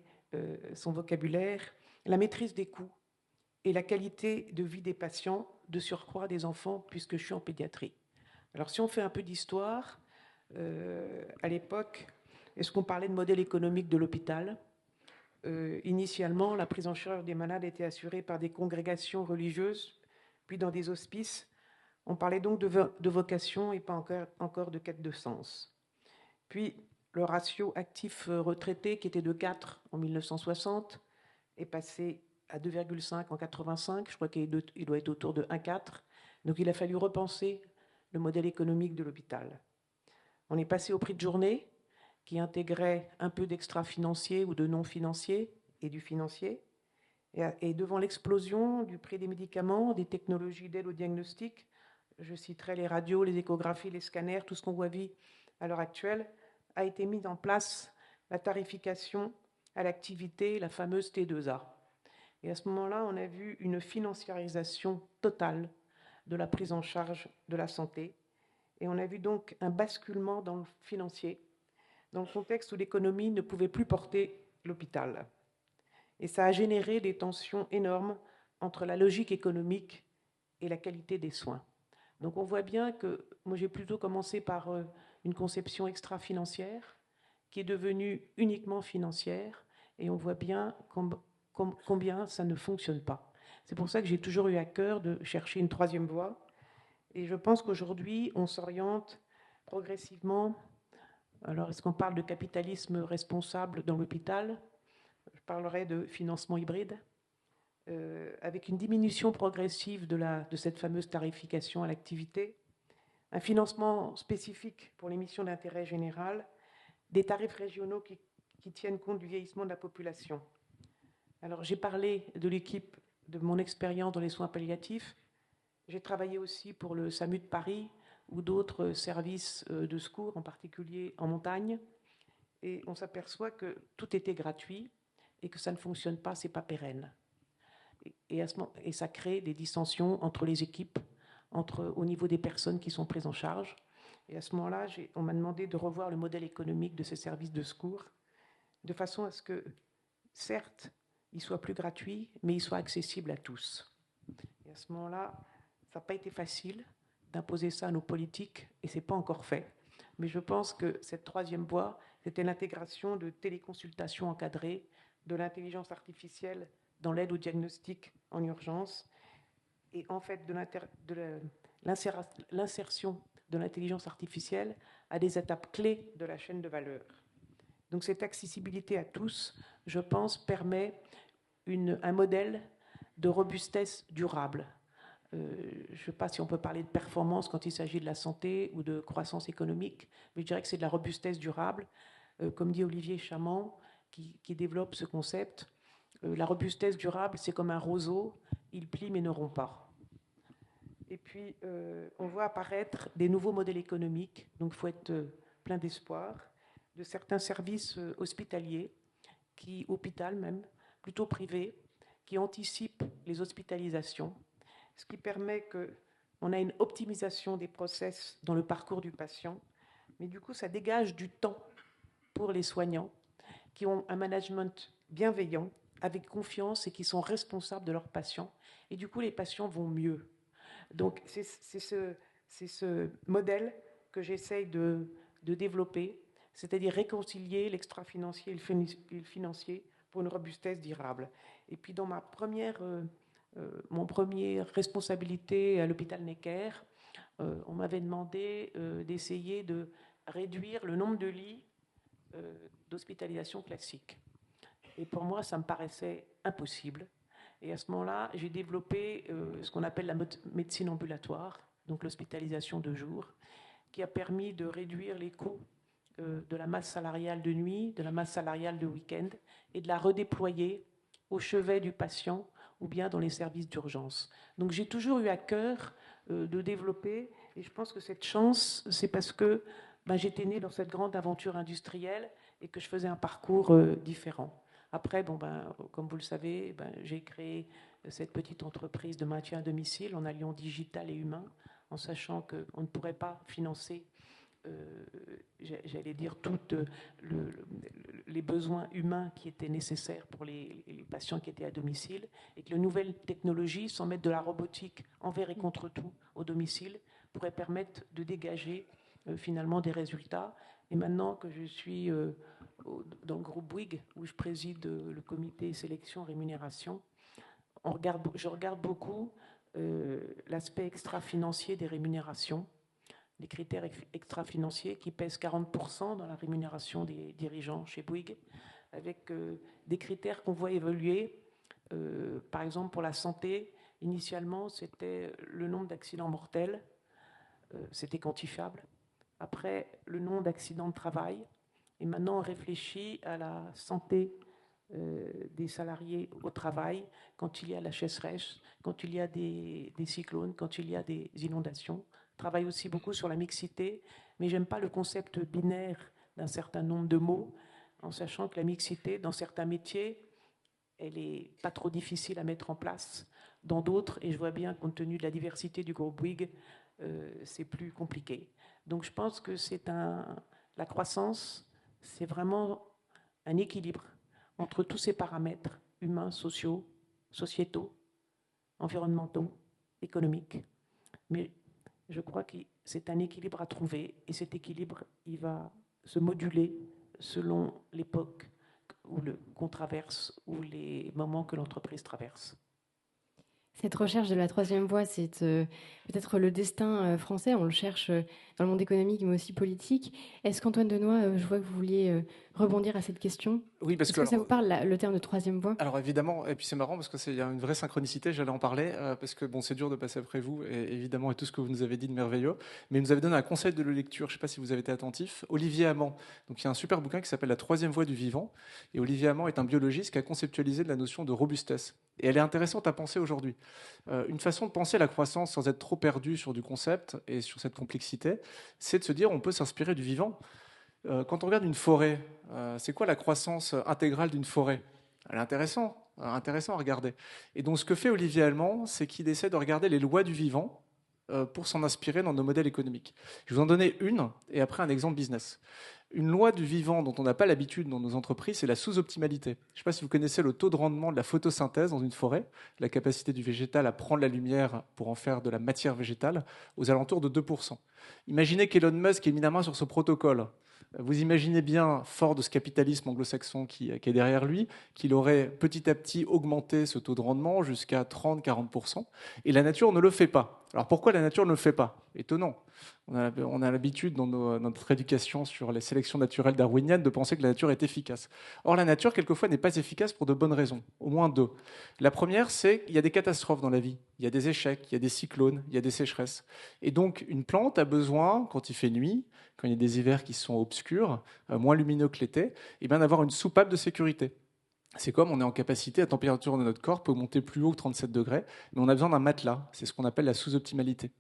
son vocabulaire, la maîtrise des coûts et la qualité de vie des patients, de surcroît des enfants, puisque je suis en pédiatrie. Alors, si on fait un peu d'histoire, à l'époque, est-ce qu'on parlait de modèle économique de l'hôpital? Initialement, la prise en charge des malades était assurée par des congrégations religieuses, puis dans des hospices. On parlait donc de vocation et pas encore de quête de sens. Puis, le ratio actif-retraité, qui était de 4 en 1960, est passé à 2,5 en 85. Je crois qu'il doit être autour de 1,4. Donc, il a fallu repenser le modèle économique de l'hôpital. On est passé au prix de journée, qui intégrait un peu d'extra-financier ou de non-financier et du financier. Et devant l'explosion du prix des médicaments, des technologies d'aide au diagnostic, je citerai les radios, les échographies, les scanners, tout ce qu'on voit à l'heure actuelle, a été mis en place la tarification à l'activité, la fameuse T2A. Et à ce moment-là, on a vu une financiarisation totale de la prise en charge de la santé. Et on a vu donc un basculement dans le financier, dans le contexte où l'économie ne pouvait plus porter l'hôpital. Et ça a généré des tensions énormes entre la logique économique et la qualité des soins. Donc on voit bien que moi j'ai plutôt commencé par une conception extra-financière qui est devenue uniquement financière, et on voit bien combien ça ne fonctionne pas. C'est pour ça que j'ai toujours eu à cœur de chercher une troisième voie, et je pense qu'aujourd'hui on s'oriente progressivement. Alors est-ce qu'on parle de capitalisme responsable dans l'hôpital? Je parlerai de financement hybride, avec une diminution progressive de cette fameuse tarification à l'activité, un financement spécifique pour les missions d'intérêt général, des tarifs régionaux qui tiennent compte du vieillissement de la population. Alors j'ai parlé de l'équipe, de mon expérience dans les soins palliatifs. J'ai travaillé aussi pour le SAMU de Paris ou d'autres services de secours, en particulier en montagne. Et on s'aperçoit que tout était gratuit et que ça ne fonctionne pas, c'est pas pérenne. Et ça crée des dissensions entre les équipes, au niveau des personnes qui sont prises en charge. Et à ce moment-là, on m'a demandé de revoir le modèle économique de ces services de secours, de façon à ce que, certes, ils soient plus gratuits, mais ils soient accessibles à tous. Et à ce moment-là, ça n'a pas été facile d'imposer ça à nos politiques, et ce n'est pas encore fait. Mais je pense que cette troisième voie, c'était l'intégration de téléconsultations encadrées, de l'intelligence artificielle dans l'aide au diagnostic en urgence, et en fait de l'insertion de l'intelligence artificielle à des étapes clés de la chaîne de valeur. Donc cette accessibilité à tous, je pense, permet un modèle de robustesse durable. Je ne sais pas si on peut parler de performance quand il s'agit de la santé ou de croissance économique, mais je dirais que c'est de la robustesse durable. Comme dit Olivier Chamand, qui développe ce concept, la robustesse durable, c'est comme un roseau, il plie mais ne rompt pas. Et puis, on voit apparaître des nouveaux modèles économiques, donc il faut être plein d'espoir, de certains services hospitaliers, hôpital même, plutôt privés, qui anticipent les hospitalisations, ce qui permet qu'on a une optimisation des process dans le parcours du patient, mais du coup, ça dégage du temps pour les soignants qui ont un management bienveillant, avec confiance et qui sont responsables de leurs patients. Et du coup, les patients vont mieux. Donc, c'est ce modèle que j'essaye de développer, c'est-à-dire réconcilier l'extra-financier et le financier pour une robustesse durable. Et puis, dans mon première responsabilité à l'hôpital Necker, on m'avait demandé d'essayer de réduire le nombre de lits d'hospitalisation classique. Et pour moi, ça me paraissait impossible. Et à ce moment-là, j'ai développé ce qu'on appelle la médecine ambulatoire, donc l'hospitalisation de jour, qui a permis de réduire les coûts de la masse salariale de nuit, de la masse salariale de week-end, et de la redéployer au chevet du patient ou bien dans les services d'urgence. Donc j'ai toujours eu à cœur de développer, et je pense que cette chance, c'est parce que j'étais née dans cette grande aventure industrielle et que je faisais un parcours différent. Après, comme vous le savez, j'ai créé cette petite entreprise de maintien à domicile en alliant digital et humain, en sachant qu'on ne pourrait pas financer, j'allais dire, tous les besoins humains qui étaient nécessaires pour les patients qui étaient à domicile, et que les nouvelles technologies, sans mettre de la robotique envers et contre tout au domicile, pourraient permettre de dégager finalement des résultats. Et maintenant que je suis dans le groupe Bouygues, où je préside le comité sélection rémunération, je regarde beaucoup l'aspect extra-financier des rémunérations, des critères extra-financiers qui pèsent 40% dans la rémunération des dirigeants chez Bouygues, avec des critères qu'on voit évoluer. Par exemple, pour la santé, initialement, c'était le nombre d'accidents mortels, c'était quantifiable. Après, le nombre d'accidents de travail. Et maintenant, on réfléchit à la santé des salariés au travail quand il y a la sécheresse, quand il y a des cyclones, quand il y a des inondations. On travaille aussi beaucoup sur la mixité, mais j'aime pas le concept binaire d'un certain nombre de mots. en sachant que la mixité, dans certains métiers, elle n'est pas trop difficile à mettre en place. Dans d'autres, et je vois bien, compte tenu de la diversité du groupe Bouygues, c'est plus compliqué. Donc je pense que la croissance, c'est vraiment un équilibre entre tous ces paramètres humains, sociaux, sociétaux, environnementaux, économiques. Mais je crois que c'est un équilibre à trouver, et cet équilibre, il va se moduler selon l'époque qu'on traverse ou les moments que l'entreprise traverse. Cette recherche de la troisième voie, c'est peut-être le destin français. On le cherche dans le monde économique, mais aussi politique. Est-ce qu'Antoine Denoy, je vois que vous vouliez rebondir à cette question? Oui, parce Est-ce que ça vous parle, le terme de troisième voie? Alors évidemment, et puis c'est marrant parce qu'il y a une vraie synchronicité, j'allais en parler, parce que bon, c'est dur de passer après vous, et évidemment, et tout ce que vous nous avez dit de merveilleux, mais il nous avez donné un conseil de lecture, je ne sais pas si vous avez été attentif, Olivier Amand. Donc il y a un super bouquin qui s'appelle La troisième voie du vivant, et Olivier Amand est un biologiste qui a conceptualisé la notion de robustesse. Et elle est intéressante à penser aujourd'hui. Une façon de penser la croissance sans être trop perdu sur du concept et sur cette complexité, c'est de se dire on peut s'inspirer du vivant. Quand on regarde une forêt, c'est quoi la croissance intégrale d'une forêt? Elle est intéressante à regarder. Et donc ce que fait Olivier Allemand, c'est qu'il essaie de regarder les lois du vivant pour s'en inspirer dans nos modèles économiques. Je vais vous en donner une, et après un exemple business. Une loi du vivant dont on n'a pas l'habitude dans nos entreprises, c'est la sous-optimalité. Je ne sais pas si vous connaissez le taux de rendement de la photosynthèse dans une forêt, la capacité du végétal à prendre la lumière pour en faire de la matière végétale, aux alentours de 2%. Imaginez qu'Elon Musk ait mis la main sur ce protocole. Vous imaginez bien, fort de ce capitalisme anglo-saxon qui est derrière lui, qu'il aurait petit à petit augmenté ce taux de rendement jusqu'à 30-40%. Et la nature ne le fait pas. Alors pourquoi la nature ne le fait pas? Étonnant. On a l'habitude dans notre éducation sur les sélections naturelles darwiniennes de penser que la nature est efficace. Or, la nature, quelquefois, n'est pas efficace pour de bonnes raisons, au moins deux. La première, c'est qu'il y a des catastrophes dans la vie. Il y a des échecs, il y a des cyclones, il y a des sécheresses. Et donc, une plante a besoin, quand il fait nuit, quand il y a des hivers qui sont obscurs, moins lumineux que l'été, eh bien, d'avoir une soupape de sécurité. C'est comme on est en capacité, la température de notre corps peut monter plus haut que 37 degrés, mais on a besoin d'un matelas. C'est ce qu'on appelle la sous-optimalité.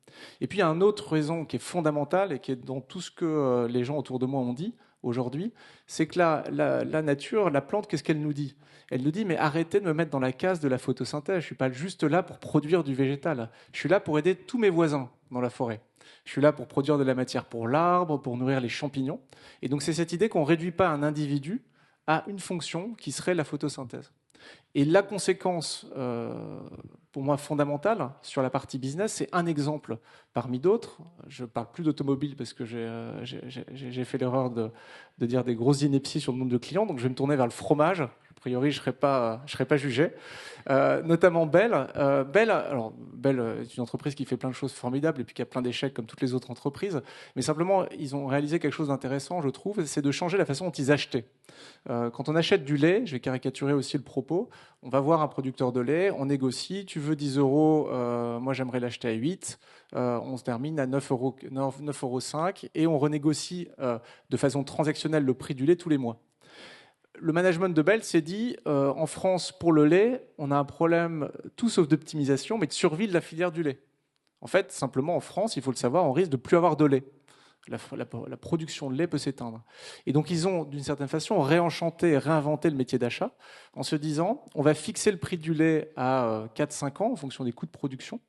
Et puis il y a une autre raison qui est fondamentale et qui est dans tout ce que les gens autour de moi ont dit aujourd'hui, c'est que la nature, la plante, qu'est-ce qu'elle nous dit? Elle nous dit, mais arrêtez de me mettre dans la case de la photosynthèse. Je ne suis pas juste là pour produire du végétal. Je suis là pour aider tous mes voisins dans la forêt. Je suis là pour produire de la matière pour l'arbre, pour nourrir les champignons. Et donc c'est cette idée qu'on ne réduit pas un individu à une fonction qui serait la photosynthèse. Et la conséquence, pour moi, fondamentale sur la partie business, c'est un exemple parmi d'autres. Je ne parle plus d'automobile parce que j'ai fait l'erreur de dire des grosses inepties sur le nombre de clients, donc je vais me tourner vers le fromage. A priori, je ne serai pas jugé. Notamment Bell. Bell est une entreprise qui fait plein de choses formidables et puis qui a plein d'échecs comme toutes les autres entreprises. Mais simplement, ils ont réalisé quelque chose d'intéressant, je trouve, c'est de changer la façon dont ils achetaient. Quand on achète du lait, je vais caricaturer aussi le propos, on va voir un producteur de lait, on négocie, tu veux 10 euros, moi j'aimerais l'acheter à 8, on se termine à 9,05 € et on renégocie de façon transactionnelle le prix du lait tous les mois. Le management de Bell s'est dit, en France, pour le lait, on a un problème tout sauf d'optimisation, mais de survie de la filière du lait. En fait, simplement, en France, il faut le savoir, on risque de ne plus avoir de lait. La production de lait peut s'éteindre. Et donc, ils ont, d'une certaine façon, réenchanté, réinventé le métier d'achat en se disant, on va fixer le prix du lait à 4-5 ans en fonction des coûts de production.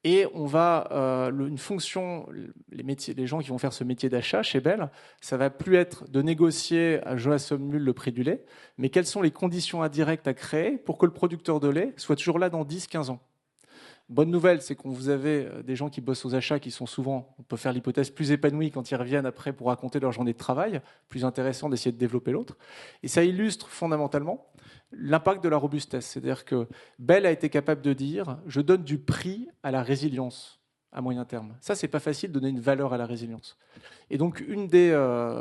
Et on va, une fonction, les gens qui vont faire ce métier d'achat chez Bell, ça va plus être de négocier à jeu à somme nulle le prix du lait, mais quelles sont les conditions indirectes à créer pour que le producteur de lait soit toujours là dans 10-15 ans. Bonne nouvelle, c'est qu'on vous avez des gens qui bossent aux achats qui sont souvent, on peut faire l'hypothèse, plus épanouis quand ils reviennent après pour raconter leur journée de travail, plus intéressant d'essayer de développer l'autre. Et ça illustre fondamentalement l'impact de la robustesse. C'est-à-dire que Bell a été capable de dire « je donne du prix à la résilience à moyen terme ». Ça, c'est pas facile de donner une valeur à la résilience. Et donc, une des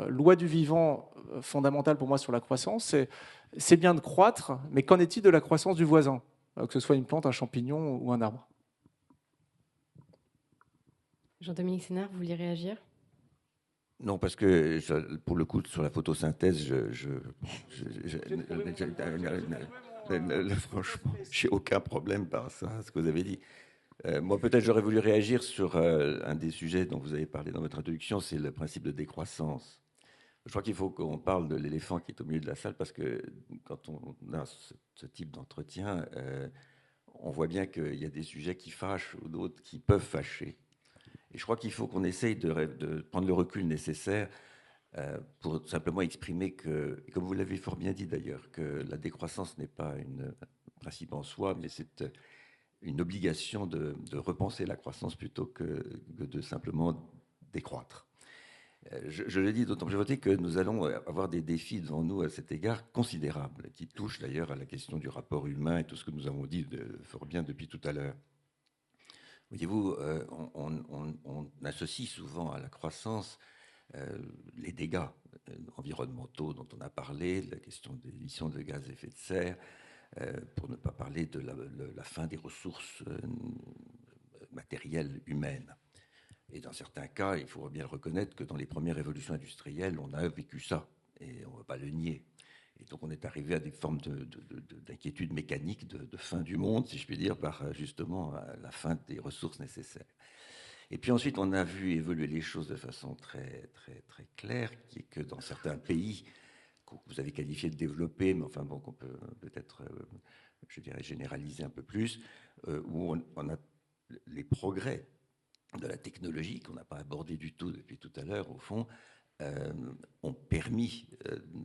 lois du vivant fondamentales pour moi sur la croissance, c'est bien de croître, mais qu'en est-il de la croissance du voisin, que ce soit une plante, un champignon ou un arbre? Jean-Dominique Sénard, vous vouliez réagir? Non, parce que pour le coup, sur la photosynthèse, franchement, j'ai aucun problème par ça, ce que vous avez dit. Moi, peut-être j'aurais voulu réagir sur un des sujets dont vous avez parlé dans votre introduction, c'est le principe de décroissance. Je crois qu'il faut qu'on parle de l'éléphant qui est au milieu de la salle, parce que quand on a ce type d'entretien, on voit bien qu'il y a des sujets qui fâchent ou d'autres qui peuvent fâcher. Et je crois qu'il faut qu'on essaye de prendre le recul nécessaire pour simplement exprimer que, comme vous l'avez fort bien dit d'ailleurs, que la décroissance n'est pas un principe en soi, mais c'est une obligation de repenser la croissance plutôt que de simplement décroître. Je le dis d'autant plus volontiers que nous allons avoir des défis devant nous à cet égard considérables, qui touchent d'ailleurs à la question du rapport humain et tout ce que nous avons dit fort bien depuis tout à l'heure. Voyez-vous, on associe souvent à la croissance les dégâts environnementaux dont on a parlé, la question des émissions de gaz à effet de serre, pour ne pas parler de la fin des ressources matérielles humaines. Et dans certains cas, il faut bien le reconnaître que dans les premières révolutions industrielles, on a vécu ça, et on ne va pas le nier. Et donc on est arrivé à des formes d'inquiétude mécanique de fin du monde, si je puis dire, par justement la fin des ressources nécessaires. Et puis ensuite, on a vu évoluer les choses de façon très, très, très claire, qui est que dans certains pays que vous avez qualifiés de développés, mais enfin bon, qu'on peut peut-être, je dirais, généraliser un peu plus, où on a les progrès de la technologie, qu'on n'a pas abordé du tout depuis tout à l'heure, au fond, ont permis,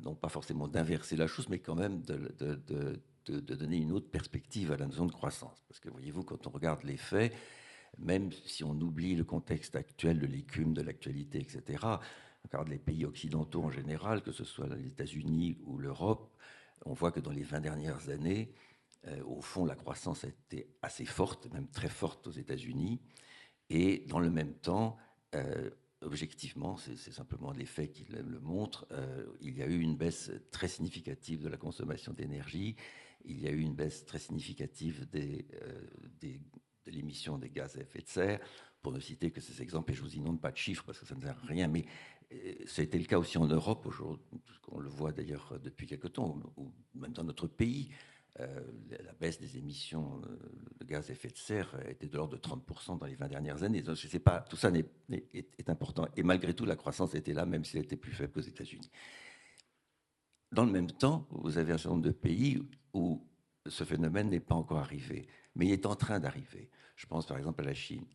non pas forcément d'inverser la chose, mais quand même de donner une autre perspective à la notion de croissance. Parce que voyez-vous, quand on regarde les faits, même si on oublie le contexte actuel de l'écume, de l'actualité, etc., on regarde les pays occidentaux en général, que ce soit les États-Unis ou l'Europe, on voit que dans les 20 dernières années, au fond, la croissance a été assez forte, même très forte aux États-Unis. Et dans le même temps, objectivement, c'est simplement les faits qui le montrent, il y a eu une baisse très significative de la consommation d'énergie, il y a eu une baisse très significative de l'émission des gaz à effet de serre, pour ne citer que ces exemples, et je vous inonde pas de chiffres parce que ça ne sert à rien, mais ça a été le cas aussi en Europe, aujourd'hui, on le voit d'ailleurs depuis quelque temps, ou même dans notre pays. La baisse des émissions de gaz à effet de serre était de l'ordre de 30% dans les 20 dernières années. Donc, je sais pas, tout ça est important. Et malgré tout, la croissance était là, même si elle était plus faible qu'aux États-Unis. Dans le même temps, vous avez un certain nombre de pays où ce phénomène n'est pas encore arrivé, mais il est en train d'arriver. Je pense par exemple à la Chine.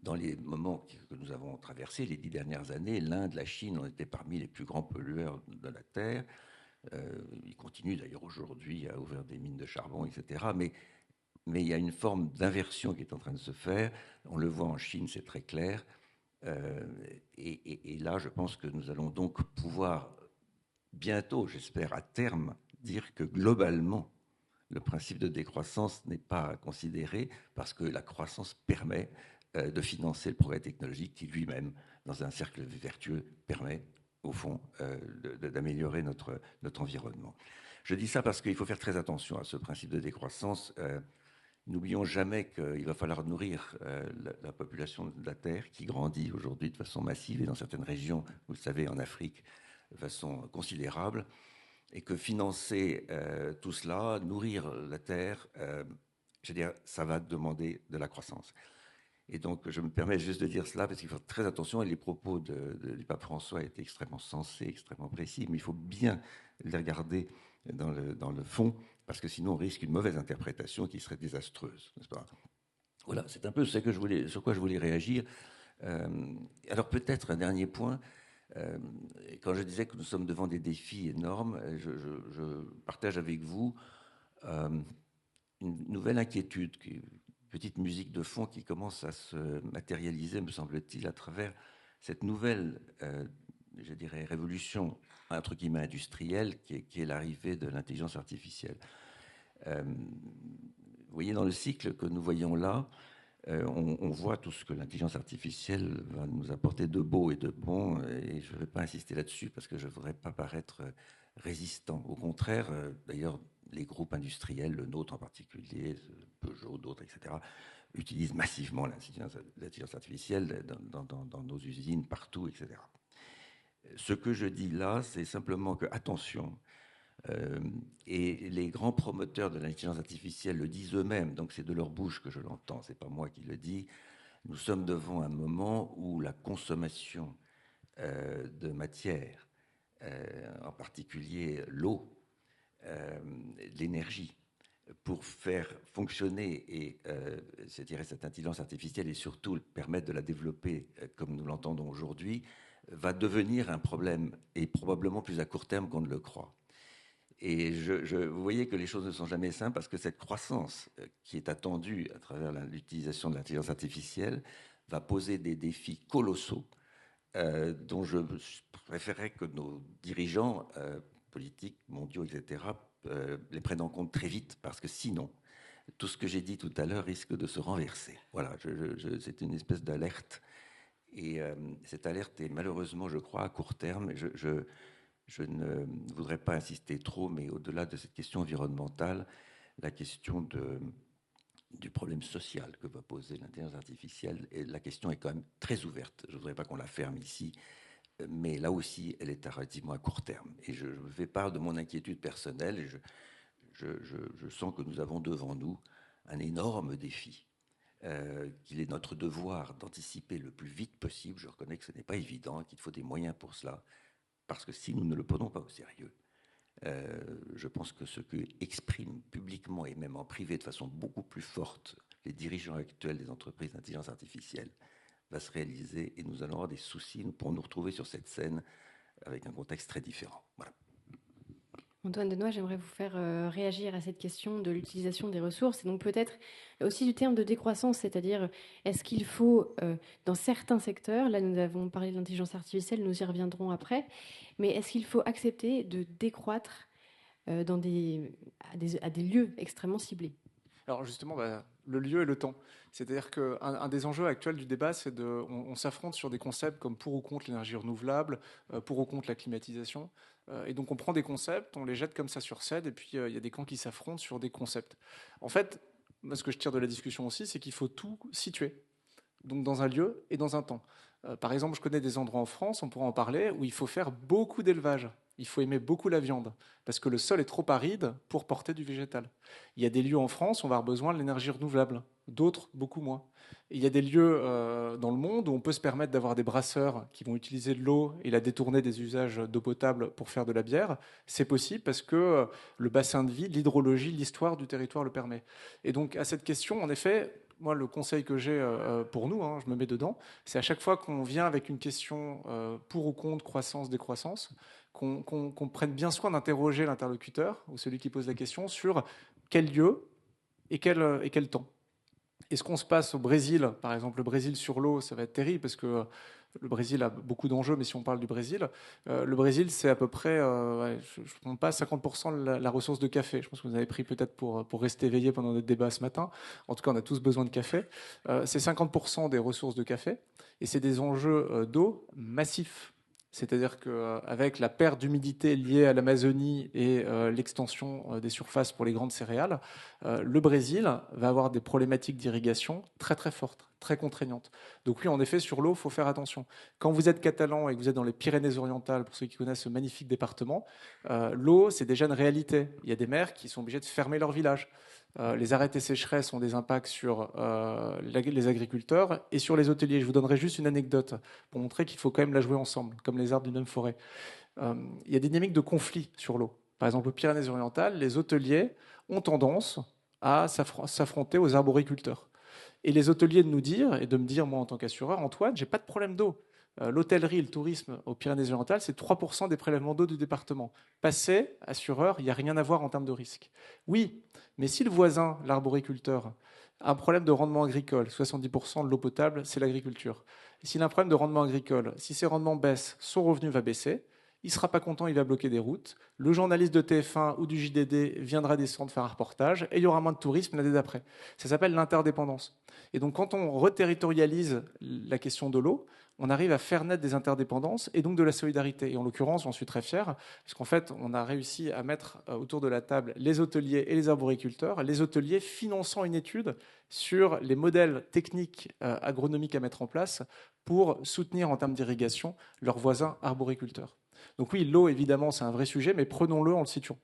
Dans les moments que nous avons traversés, les 10 dernières années, l'Inde, la Chine ont été parmi les plus grands pollueurs de la Terre. Ils continuent d'ailleurs aujourd'hui à ouvrir des mines de charbon, etc. Mais il y a une forme d'inversion qui est en train de se faire. On le voit en Chine, c'est très clair. Et là, je pense que nous allons donc pouvoir bientôt, j'espère à terme, dire que globalement, le principe de décroissance n'est pas considéré parce que la croissance permet de financer le progrès technologique qui lui-même, dans un cercle vertueux, permet au fond, d'améliorer notre environnement. Je dis ça parce qu'il faut faire très attention à ce principe de décroissance. N'oublions jamais qu'il va falloir nourrir la population de la Terre qui grandit aujourd'hui de façon massive et dans certaines régions, vous le savez, en Afrique, de façon considérable, et que financer tout cela, nourrir la Terre, je veux dire, ça va demander de la croissance. Et donc, je me permets juste de dire cela parce qu'il faut faire très attention. Et les propos du pape François étaient extrêmement sensés, extrêmement précis, mais il faut bien les regarder dans le fond, parce que sinon on risque une mauvaise interprétation qui serait désastreuse, n'est-ce pas? Voilà, c'est un peu sur quoi je voulais réagir. Alors peut-être un dernier point. Quand je disais que nous sommes devant des défis énormes, je partage avec vous une nouvelle inquiétude petite musique de fond qui commence à se matérialiser, me semble-t-il, à travers cette nouvelle, je dirais, révolution, entre guillemets, industrielle, qui est l'arrivée de l'intelligence artificielle. Vous voyez, dans le cycle que nous voyons là, on voit tout ce que l'intelligence artificielle va nous apporter de beau et de bon, et je ne vais pas insister là-dessus parce que je ne voudrais pas paraître résistant. Au contraire, d'ailleurs, les groupes industriels, le nôtre en particulier, Peugeot, d'autres, etc., utilisent massivement l'intelligence artificielle dans nos usines, partout, etc. Ce que je dis là, c'est simplement que, attention, et les grands promoteurs de l'intelligence artificielle le disent eux-mêmes, donc c'est de leur bouche que je l'entends, c'est pas moi qui le dis. Nous sommes devant un moment où la consommation de matière, en particulier l'eau, l'énergie, pour faire fonctionner et, je dirais, cette intelligence artificielle et surtout permettre de la développer comme nous l'entendons aujourd'hui, va devenir un problème et probablement plus à court terme qu'on ne le croit. Et vous voyez que les choses ne sont jamais simples parce que cette croissance qui est attendue à travers l'utilisation de l'intelligence artificielle va poser des défis colossaux dont je préférerais que nos dirigeants politiques, mondiaux, etc., les prennent en compte très vite, parce que sinon, tout ce que j'ai dit tout à l'heure risque de se renverser. Voilà, c'est une espèce d'alerte. Et cette alerte est malheureusement, je crois, à court terme. Je ne voudrais pas insister trop, mais au-delà de cette question environnementale, la question du problème social que va poser l'intelligence artificielle, et la question est quand même très ouverte. Je ne voudrais pas qu'on la ferme ici, mais là aussi, elle est relativement à court terme. Et je fais part de mon inquiétude personnelle, et je sens que nous avons devant nous un énorme défi, qu'il est notre devoir d'anticiper le plus vite possible. Je reconnais que ce n'est pas évident, qu'il faut des moyens pour cela, parce que si nous ne le prenons pas au sérieux, je pense que ce que expriment publiquement et même en privé de façon beaucoup plus forte les dirigeants actuels des entreprises d'intelligence artificielle va se réaliser, et nous allons avoir des soucis. Nous pourrons nous retrouver sur cette scène avec un contexte très différent. Voilà. Antoine Denoy, j'aimerais vous faire réagir à cette question de l'utilisation des ressources et donc peut-être aussi du terme de décroissance, c'est-à-dire est-ce qu'il faut, dans certains secteurs, là nous avons parlé de l'intelligence artificielle, nous y reviendrons après, mais est-ce qu'il faut accepter de décroître à des lieux extrêmement ciblés? Alors justement, le lieu et le temps. C'est-à-dire qu'un des enjeux actuels du débat, c'est on s'affronte sur des concepts comme pour ou contre l'énergie renouvelable, pour ou contre la climatisation. Et donc on prend des concepts, on les jette comme ça sur scène, et puis il y a des camps qui s'affrontent sur des concepts. En fait, moi, ce que je tire de la discussion aussi, c'est qu'il faut tout situer, donc dans un lieu et dans un temps. Par exemple, je connais des endroits en France, on pourra en parler, où il faut faire beaucoup d'élevage. Il faut aimer beaucoup la viande, parce que le sol est trop aride pour porter du végétal. Il y a des lieux en France où on va avoir besoin de l'énergie renouvelable, d'autres beaucoup moins. Et il y a des lieux dans le monde où on peut se permettre d'avoir des brasseurs qui vont utiliser de l'eau et la détourner des usages d'eau potable pour faire de la bière. C'est possible parce que le bassin de vie, l'hydrologie, l'histoire du territoire le permet. Et donc à cette question, en effet, moi, le conseil que j'ai pour nous, je me mets dedans, c'est à chaque fois qu'on vient avec une question pour ou contre croissance, décroissance, qu'on prenne bien soin d'interroger l'interlocuteur ou celui qui pose la question sur quel lieu et quel temps. Est-ce qu'on se passe au Brésil, par exemple, le Brésil sur l'eau, ça va être terrible parce que le Brésil a beaucoup d'enjeux, mais si on parle du Brésil, le Brésil, c'est à peu près, je ne compte pas, 50% de la ressource de café. Je pense que vous avez pris peut-être pour rester éveillé pendant notre débat ce matin. En tout cas, on a tous besoin de café. C'est 50% des ressources de café, et c'est des enjeux d'eau massifs. C'est-à-dire qu'avec la perte d'humidité liée à l'Amazonie et l'extension des surfaces pour les grandes céréales, le Brésil va avoir des problématiques d'irrigation très très fortes, très contraignantes. Donc oui, en effet, sur l'eau, il faut faire attention. Quand vous êtes catalan et que vous êtes dans les Pyrénées-Orientales, pour ceux qui connaissent ce magnifique département, l'eau, c'est déjà une réalité. Il y a des maires qui sont obligés de fermer leur village. Les arrêtés sécheresse ont des impacts sur les agriculteurs et sur les hôteliers. Je vous donnerai juste une anecdote pour montrer qu'il faut quand même la jouer ensemble, comme les arbres d'une même forêt. Il y a des dynamiques de conflit sur l'eau. Par exemple, aux Pyrénées-Orientales, les hôteliers ont tendance à s'affronter aux arboriculteurs. Et les hôteliers de nous dire, et de me dire, moi en tant qu'assureur, Antoine, j'ai pas de problème d'eau. L'hôtellerie et le tourisme aux Pyrénées-Orientales, c'est 3% des prélèvements d'eau du département. Passé, assureur, il n'y a rien à voir en termes de risque. Oui, mais si le voisin, l'arboriculteur, a un problème de rendement agricole, 70% de l'eau potable, c'est l'agriculture. S'il a un problème de rendement agricole, si ses rendements baissent, son revenu va baisser. Il ne sera pas content, il va bloquer des routes. Le journaliste de TF1 ou du JDD viendra descendre faire un reportage et il y aura moins de tourisme l'année d'après. Ça s'appelle l'interdépendance. Et donc quand on reterritorialise la question de l'eau, on arrive à faire naître des interdépendances et donc de la solidarité. Et en l'occurrence, j'en suis très fier, parce qu'en fait, on a réussi à mettre autour de la table les hôteliers et les arboriculteurs, les hôteliers finançant une étude sur les modèles techniques agronomiques à mettre en place pour soutenir en termes d'irrigation leurs voisins arboriculteurs. Donc oui, l'eau, évidemment, c'est un vrai sujet, mais prenons-le en le situant.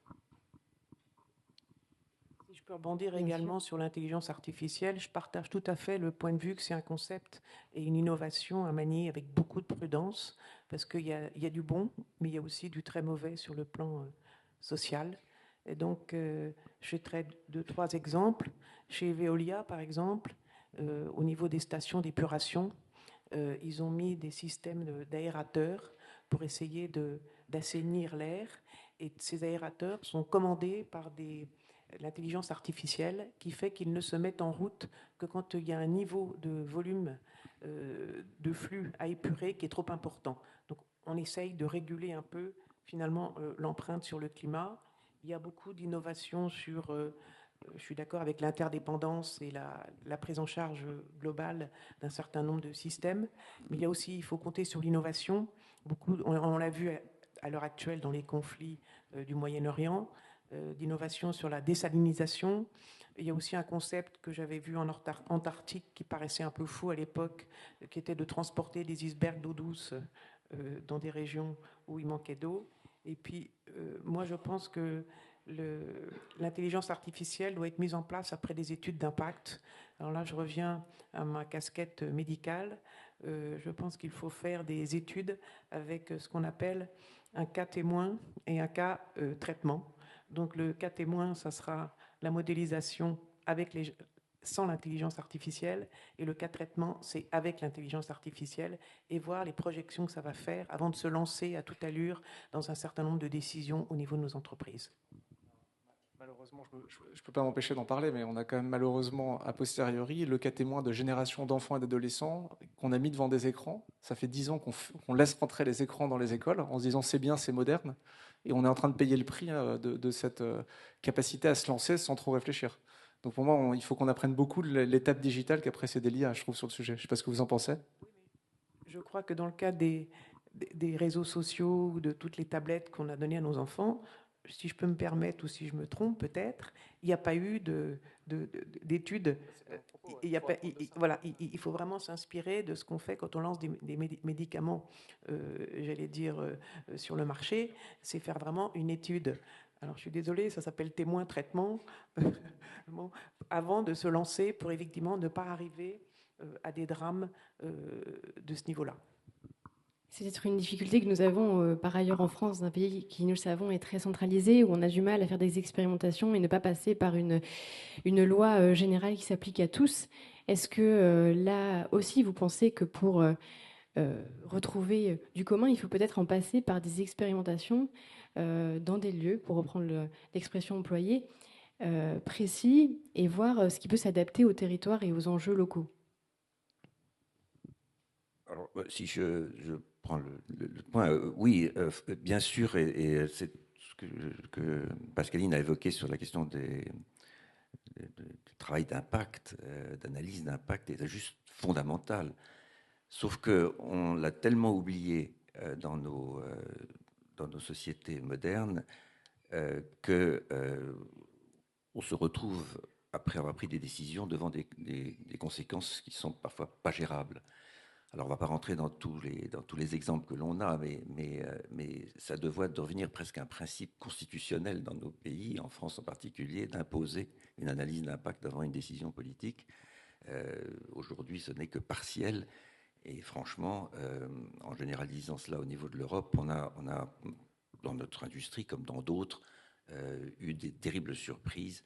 Je peux rebondir Bien également sur l'intelligence artificielle. Je partage tout à fait le point de vue que c'est un concept et une innovation à manier avec beaucoup de prudence, parce qu'il y a du bon, mais il y a aussi du très mauvais sur le plan social. Et donc, je traite deux, trois exemples. Chez Veolia, par exemple, au niveau des stations d'épuration, ils ont mis des systèmes d'aérateurs pour essayer d'assainir l'air. Et ces aérateurs sont commandés par l'intelligence artificielle qui fait qu'ils ne se mettent en route que quand il y a un niveau de volume de flux à épurer qui est trop important. Donc on essaye de réguler un peu finalement l'empreinte sur le climat. Il y a beaucoup d'innovations sur, je suis d'accord avec l'interdépendance et la prise en charge globale d'un certain nombre de systèmes, mais il y a aussi, il faut compter sur l'innovation. Beaucoup, on l'a vu à l'heure actuelle dans les conflits du Moyen-Orient, d'innovation sur la désalinisation. Il y a aussi un concept que j'avais vu en Antarctique qui paraissait un peu fou à l'époque, qui était de transporter des icebergs d'eau douce dans des régions où il manquait d'eau. Et puis, moi, je pense que l'intelligence artificielle doit être mise en place après des études d'impact. Alors là, je reviens à ma casquette médicale. Je pense qu'il faut faire des études avec ce qu'on appelle un cas témoin et un cas traitement. Donc le cas témoin, ça sera la modélisation sans l'intelligence artificielle, et le cas traitement, c'est avec l'intelligence artificielle, et voir les projections que ça va faire avant de se lancer à toute allure dans un certain nombre de décisions au niveau de nos entreprises. Malheureusement, je ne peux pas m'empêcher d'en parler, mais on a quand même malheureusement, a posteriori, le cas témoin de générations d'enfants et d'adolescents qu'on a mis devant des écrans. Ça fait 10 ans qu'on laisse rentrer les écrans dans les écoles en se disant c'est bien, c'est moderne. Et on est en train de payer le prix de cette capacité à se lancer sans trop réfléchir. Donc pour moi, il faut qu'on apprenne beaucoup de l'étape digitale qui a précédé l'IA, je trouve, sur le sujet. Je ne sais pas ce que vous en pensez. Je crois que dans le cas des réseaux sociaux ou de toutes les tablettes qu'on a données à nos enfants, si je peux me permettre ou si je me trompe peut-être, il n'y a pas eu d'études. Voilà, il faut vraiment s'inspirer de ce qu'on fait quand on lance des médicaments, j'allais dire, sur le marché. C'est faire vraiment une étude. Alors je suis désolée, ça s'appelle témoin traitement, bon, avant de se lancer pour effectivement ne pas arriver à des drames de ce niveau-là. C'est peut-être une difficulté que nous avons par ailleurs en France, un pays qui, nous le savons, est très centralisé, où on a du mal à faire des expérimentations et ne pas passer par une loi générale qui s'applique à tous. Est-ce que là aussi, vous pensez que pour retrouver du commun, il faut peut-être en passer par des expérimentations dans des lieux, pour reprendre l'expression employée, précis, et voir ce qui peut s'adapter au territoire et aux enjeux locaux? Alors, si je prends le point, oui, bien sûr, et c'est ce que Pascaline a évoqué sur la question du travail d'impact, d'analyse d'impact, est juste fondamental. Sauf qu'on l'a tellement oublié dans nos sociétés modernes qu'on se retrouve, après avoir pris des décisions, devant des conséquences qui sont parfois pas gérables. Alors, on ne va pas rentrer dans tous les exemples que l'on a, mais ça devrait devenir presque un principe constitutionnel dans nos pays, en France en particulier, d'imposer une analyse d'impact avant une décision politique. Aujourd'hui, ce n'est que partiel. Et franchement, en généralisant cela au niveau de l'Europe, on a, dans notre industrie comme dans d'autres, eu des terribles surprises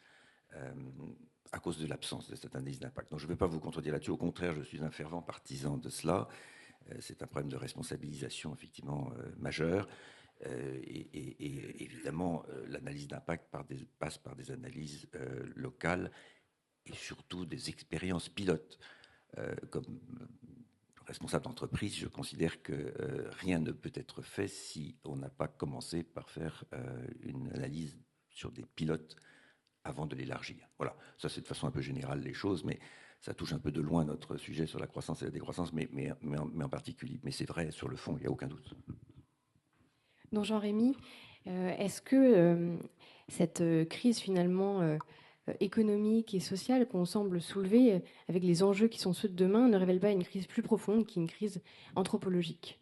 à cause de l'absence de cette analyse d'impact. Donc je ne vais pas vous contredire là-dessus, au contraire, je suis un fervent partisan de cela. C'est un problème de responsabilisation effectivement majeur. Et évidemment, l'analyse d'impact passe par des analyses locales et surtout des expériences pilotes. Comme responsable d'entreprise, je considère que rien ne peut être fait si on n'a pas commencé par faire une analyse sur des pilotes avant de l'élargir. Voilà, ça c'est de façon un peu générale les choses, mais ça touche un peu de loin notre sujet sur la croissance et la décroissance, mais en particulier. Mais c'est vrai, sur le fond, il n'y a aucun doute. Donc Jean-Rémy, est-ce que cette crise finalement économique et sociale qu'on semble soulever avec les enjeux qui sont ceux de demain ne révèle pas une crise plus profonde qui est une crise anthropologique?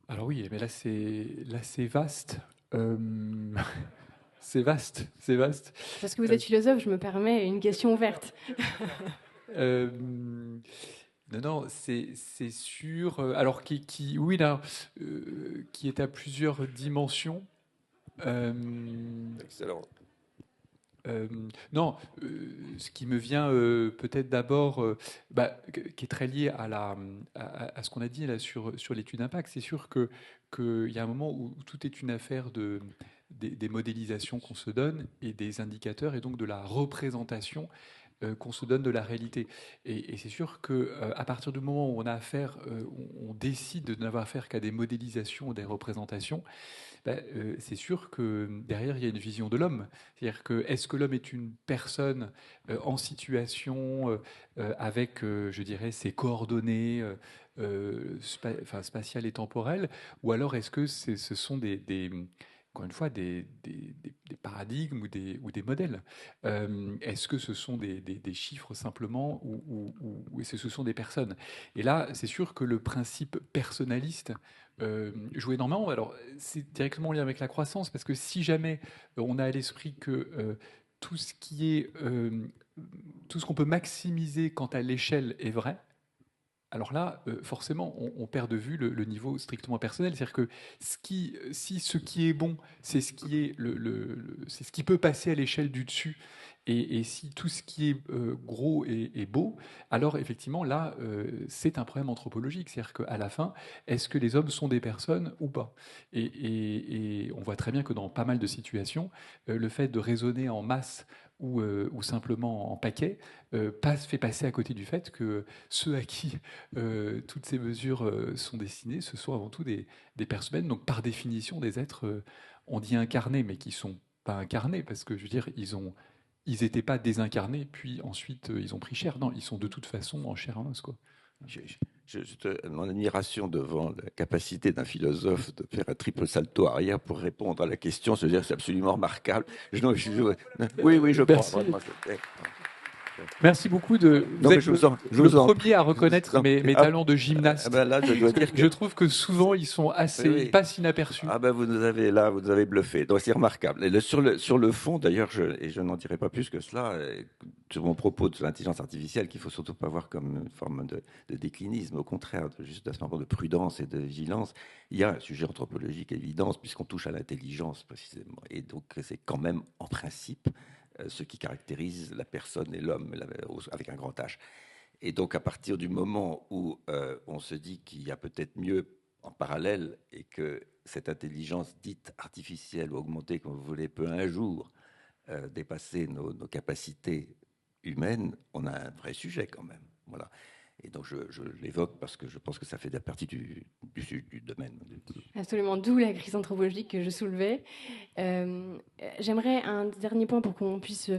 Alors oui, mais là c'est vaste. C'est vaste, c'est vaste. Parce que vous êtes philosophe, je me permets une question ouverte. Euh, non, c'est sûr. Alors, oui, là, qui est à plusieurs dimensions. Euh, Excellent. non, ce qui me vient peut-être d'abord, qui est très lié à ce qu'on a dit là sur l'étude d'impact, c'est sûr qu'il y a un moment où tout est une affaire des modélisations qu'on se donne et des indicateurs et donc de la représentation qu'on se donne de la réalité. Et c'est sûr qu'à partir du moment où on décide de n'avoir affaire qu'à des modélisations ou des représentations, c'est sûr que derrière, il y a une vision de l'homme. C'est-à-dire que est-ce que l'homme est une personne en situation avec, je dirais, ses coordonnées spatiales et temporelles, ou alors est-ce que ce sont encore une fois, des paradigmes ou des modèles. Est-ce que ce sont des chiffres simplement ou est-ce que ce sont des personnes? Et là, c'est sûr que le principe personnaliste joue énormément. Alors, c'est directement lié avec la croissance, parce que si jamais on a à l'esprit que tout ce tout ce qu'on peut maximiser quant à l'échelle est vrai, alors là, forcément, on perd de vue le niveau strictement personnel. C'est-à-dire que si ce qui est bon, c'est ce qui est c'est ce qui peut passer à l'échelle du dessus, et si tout ce qui est gros est beau, alors effectivement, là, c'est un problème anthropologique. C'est-à-dire qu'à la fin, est-ce que les hommes sont des personnes ou pas? Et on voit très bien que dans pas mal de situations, le fait de raisonner en masse ou simplement en paquet fait passer à côté du fait que ceux à qui toutes ces mesures sont destinées, ce sont avant tout des personnes, donc par définition des êtres, on dit incarnés, mais qui ne sont pas incarnés, parce que je veux dire, ils n'étaient pas désincarnés, puis ensuite ils ont pris chair. Non, ils sont de toute façon en chair et en os, quoi. Mon admiration devant la capacité d'un philosophe de faire un triple salto arrière pour répondre à la question, c'est absolument remarquable. Oui, je Merci. crois. Merci beaucoup de. Vous êtes le premier à reconnaître mes talents de gymnaste. Là, je dois dire que je trouve que souvent ils sont assez, ils passent inaperçus. Vous nous avez bluffé. Donc c'est remarquable. Et sur le fond, d'ailleurs, je n'en dirai pas plus que cela sur mon propos de l'intelligence artificielle, qu'il faut surtout pas voir comme une forme de déclinisme, au contraire, juste un certain de prudence et de vigilance. Il y a un sujet anthropologique évident, puisqu'on touche à l'intelligence précisément, et donc c'est quand même en principe ce qui caractérise la personne et l'homme avec un grand H. Et donc, à partir du moment où on se dit qu'il y a peut-être mieux en parallèle et que cette intelligence dite artificielle ou augmentée, comme vous voulez, peut un jour dépasser nos capacités humaines, on a un vrai sujet quand même. Voilà. Et donc, je l'évoque parce que je pense que ça fait partie du domaine. Absolument, d'où la crise anthropologique que je soulevais. J'aimerais un dernier point pour qu'on puisse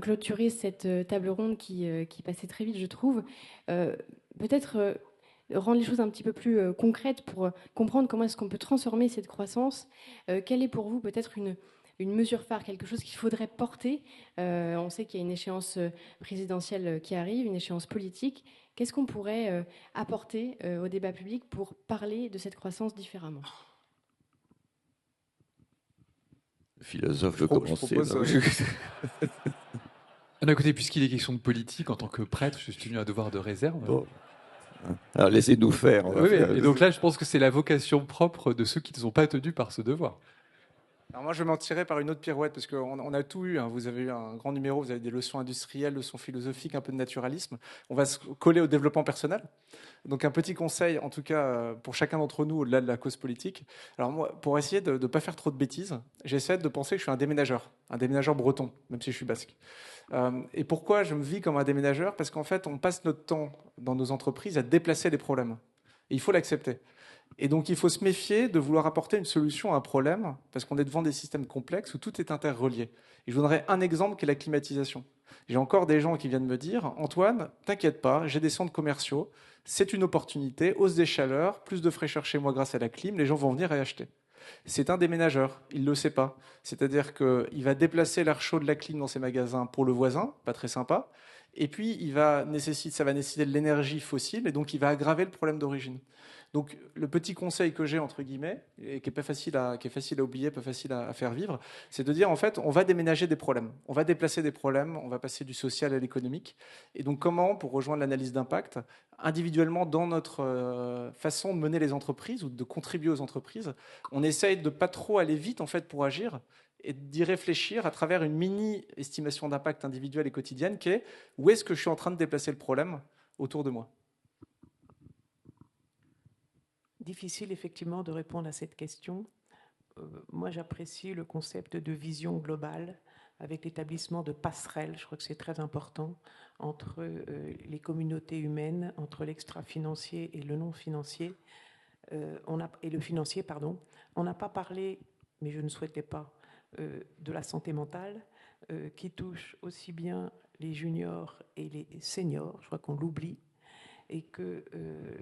clôturer cette table ronde qui passait très vite, je trouve. Peut-être rendre les choses un petit peu plus concrètes pour comprendre comment est-ce qu'on peut transformer cette croissance. Quelle est pour vous peut-être une mesure phare, quelque chose qu'il faudrait porter? On sait qu'il y a une échéance présidentielle qui arrive, une échéance politique. Qu'est-ce qu'on pourrait apporter au débat public pour parler de cette croissance différemment? Le philosophe veut commencer. D'un côté, puisqu'il est question de politique, en tant que prêtre, je suis tenu à devoir de réserve. Bon. Alors laissez-nous faire. Et donc là, je pense que c'est la vocation propre de ceux qui ne sont pas tenus par ce devoir. Alors moi, je vais m'en tirer par une autre pirouette, parce qu'on a tout eu. Vous avez eu un grand numéro, vous avez des leçons industrielles, leçons philosophiques, un peu de naturalisme. On va se coller au développement personnel. Donc un petit conseil, en tout cas, pour chacun d'entre nous, au-delà de la cause politique. Alors moi, pour essayer de ne pas faire trop de bêtises, j'essaie de penser que je suis un déménageur breton, même si je suis basque. Et pourquoi je me vis comme un déménageur? Parce qu'en fait, on passe notre temps dans nos entreprises à déplacer les problèmes. Et il faut l'accepter. Et donc, il faut se méfier de vouloir apporter une solution à un problème, parce qu'on est devant des systèmes complexes où tout est interrelié. Et je vous donnerai un exemple qui est la climatisation. J'ai encore des gens qui viennent me dire « Antoine, t'inquiète pas, j'ai des centres commerciaux, c'est une opportunité, hausse des chaleurs, plus de fraîcheur chez moi grâce à la clim, les gens vont venir et acheter. » C'est un déménageur, il ne le sait pas. C'est-à-dire qu'il va déplacer l'air chaud de la clim dans ses magasins pour le voisin, pas très sympa, et puis ça va nécessiter de l'énergie fossile, et donc il va aggraver le problème d'origine. Donc, le petit conseil que j'ai, entre guillemets, et qui est facile à oublier, pas facile à faire vivre, c'est de dire, en fait, on va déménager des problèmes, on va déplacer des problèmes, on va passer du social à l'économique. Et donc, comment, pour rejoindre l'analyse d'impact, individuellement, dans notre façon de mener les entreprises ou de contribuer aux entreprises, on essaye de pas trop aller vite, en fait, pour agir, et d'y réfléchir à travers une mini-estimation d'impact individuelle et quotidienne qui est où est-ce que je suis en train de déplacer le problème autour de moi. Difficile effectivement de répondre à cette question. Moi, j'apprécie le concept de vision globale avec l'établissement de passerelles. Je crois que c'est très important entre les communautés humaines, entre l'extra-financier et le non-financier, et le financier, pardon. On n'a pas parlé, mais je ne souhaitais pas, de la santé mentale, qui touche aussi bien les juniors et les seniors. Je crois qu'on l'oublie. Et que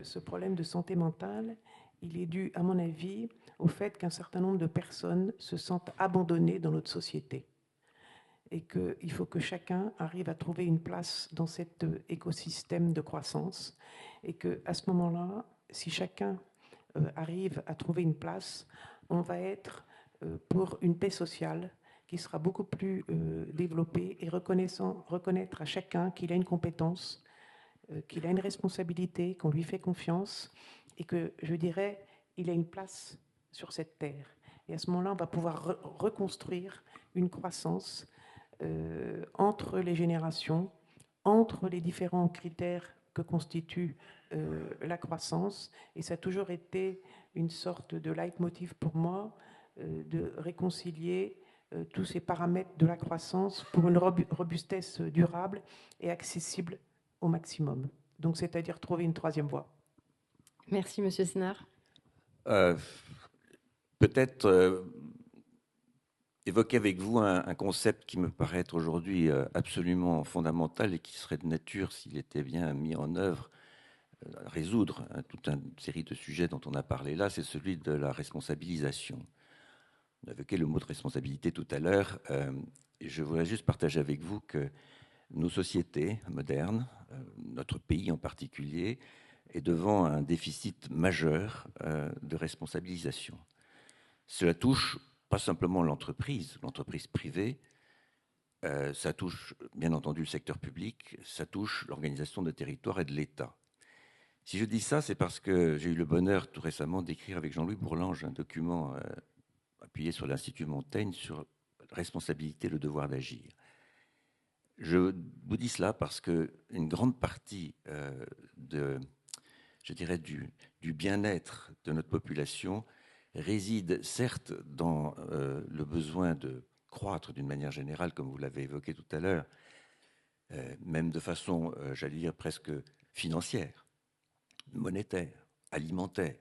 ce problème de santé mentale, il est dû, à mon avis, au fait qu'un certain nombre de personnes se sentent abandonnées dans notre société. Et qu'il faut que chacun arrive à trouver une place dans cet écosystème de croissance. Et qu'à ce moment-là, si chacun arrive à trouver une place, on va être pour une paix sociale qui sera beaucoup plus développée et reconnaître à chacun qu'il a une compétence, qu'il a une responsabilité, qu'on lui fait confiance et que, je dirais, il a une place sur cette terre. Et à ce moment-là, on va pouvoir reconstruire une croissance entre les générations, entre les différents critères que constitue la croissance. Et ça a toujours été une sorte de leitmotiv pour moi de réconcilier tous ces paramètres de la croissance pour une robustesse durable et accessible au maximum. Donc, c'est-à-dire trouver une troisième voie. Merci, Monsieur Sénard. Peut-être évoquer avec vous un concept qui me paraît être aujourd'hui absolument fondamental et qui serait de nature, s'il était bien mis en œuvre, à résoudre toute une série de sujets dont on a parlé là, c'est celui de la responsabilisation. On a évoqué le mot de responsabilité tout à l'heure. Et je voudrais juste partager avec vous que nos sociétés modernes, notre pays en particulier, est devant un déficit majeur de responsabilisation. Cela touche pas simplement l'entreprise privée, ça touche bien entendu le secteur public, ça touche l'organisation de territoire et de l'État. Si je dis ça, c'est parce que j'ai eu le bonheur tout récemment d'écrire avec Jean-Louis Bourlange un document appuyé sur l'Institut Montaigne sur la responsabilité et le devoir d'agir. Je vous dis cela parce qu'une grande partie du bien-être de notre population réside certes dans le besoin de croître d'une manière générale, comme vous l'avez évoqué tout à l'heure, même de façon, j'allais dire, presque financière, monétaire, alimentaire.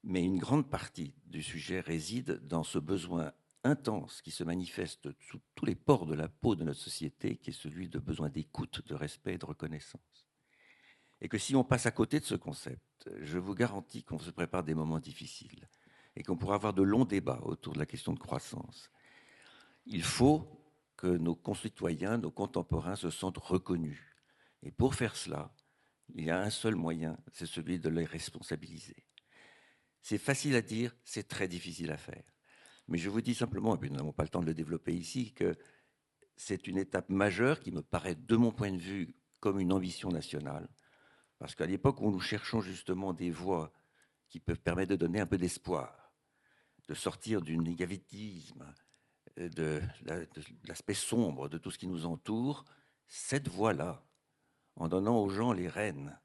Mais une grande partie du sujet réside dans ce besoin intense qui se manifeste sous tous les pores de la peau de notre société, qui est celui de besoin d'écoute, de respect et de reconnaissance. Et que si on passe à côté de ce concept, je vous garantis qu'on se prépare des moments difficiles et qu'on pourra avoir de longs débats autour de la question de croissance. Il faut que nos concitoyens, nos contemporains se sentent reconnus. Et pour faire cela, il y a un seul moyen, c'est celui de les responsabiliser. C'est facile à dire, c'est très difficile à faire. Mais je vous dis simplement, et puis nous n'avons pas le temps de le développer ici, que c'est une étape majeure qui me paraît, de mon point de vue, comme une ambition nationale. Parce qu'à l'époque où nous cherchons justement des voies qui peuvent permettre de donner un peu d'espoir, de sortir du négativisme, de l'aspect sombre de tout ce qui nous entoure, cette voie-là, en donnant aux gens les rênes,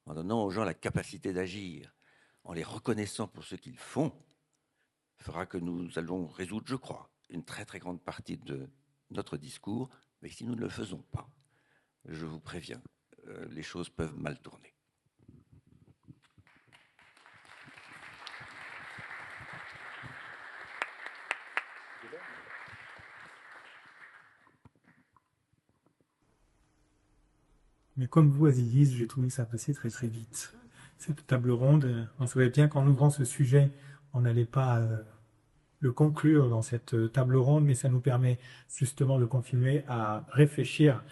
en donnant aux gens la capacité d'agir, en les reconnaissant pour ce qu'ils font, fera que nous allons résoudre, je crois, une très très grande partie de notre discours. Mais si nous ne le faisons pas, je vous préviens, les choses peuvent mal tourner. Mais comme vous, Aziz, j'ai trouvé ça passer très très vite. Cette table ronde, on savait bien qu'en ouvrant ce sujet, on n'allait pas le conclure dans cette table ronde, mais ça nous permet justement de continuer à réfléchir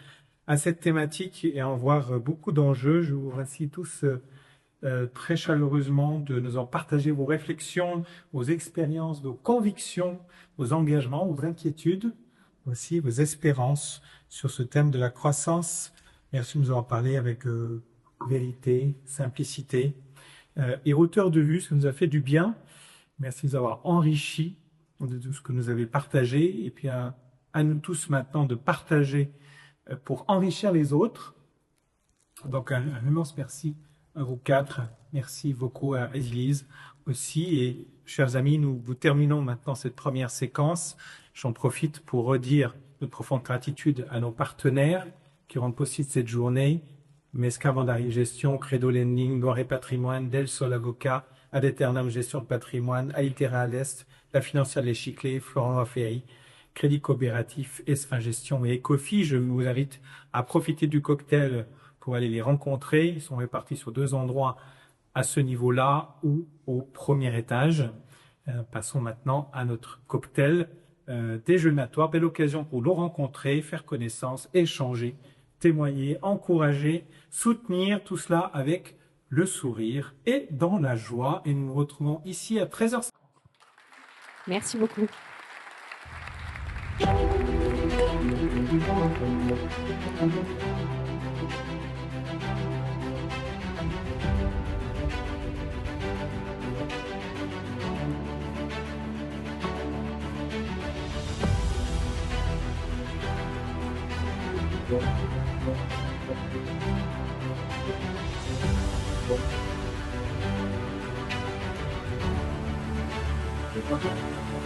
à cette thématique et à en voir beaucoup d'enjeux. Je vous remercie tous très chaleureusement de nous en partager vos réflexions, vos expériences, vos convictions, vos engagements, vos inquiétudes, aussi vos espérances sur ce thème de la croissance. Merci de nous en parler avec vérité, simplicité et hauteur de vue, ça nous a fait du bien. Merci de nous avoir enrichis de tout ce que nous avez partagé et puis à nous tous maintenant de partager pour enrichir les autres. Donc un immense merci à vous quatre. Merci beaucoup à Élise aussi. Et chers amis, nous terminons maintenant cette première séquence. J'en profite pour redire notre profonde gratitude à nos partenaires qui rendent possible cette journée. Mesca Vandari Gestion, Credo Lending, Loire Patrimoine, Del Sol Avocat, Ad Aeternam Gestion de Patrimoine, Ailtera à l'Est, La Financière de l'Échiclée, Florent Ferry, Crédit Coopératif, Esfin Gestion et Ecofi. Je vous invite à profiter du cocktail pour aller les rencontrer. Ils sont répartis sur 2 endroits à ce niveau-là ou au premier étage. Passons maintenant à notre cocktail déjeunatoire. Belle occasion pour le rencontrer, faire connaissance, échanger, témoigner, encourager, soutenir tout cela avec le sourire et dans la joie. Et nous nous retrouvons ici à 13h50. Merci beaucoup. Thank you.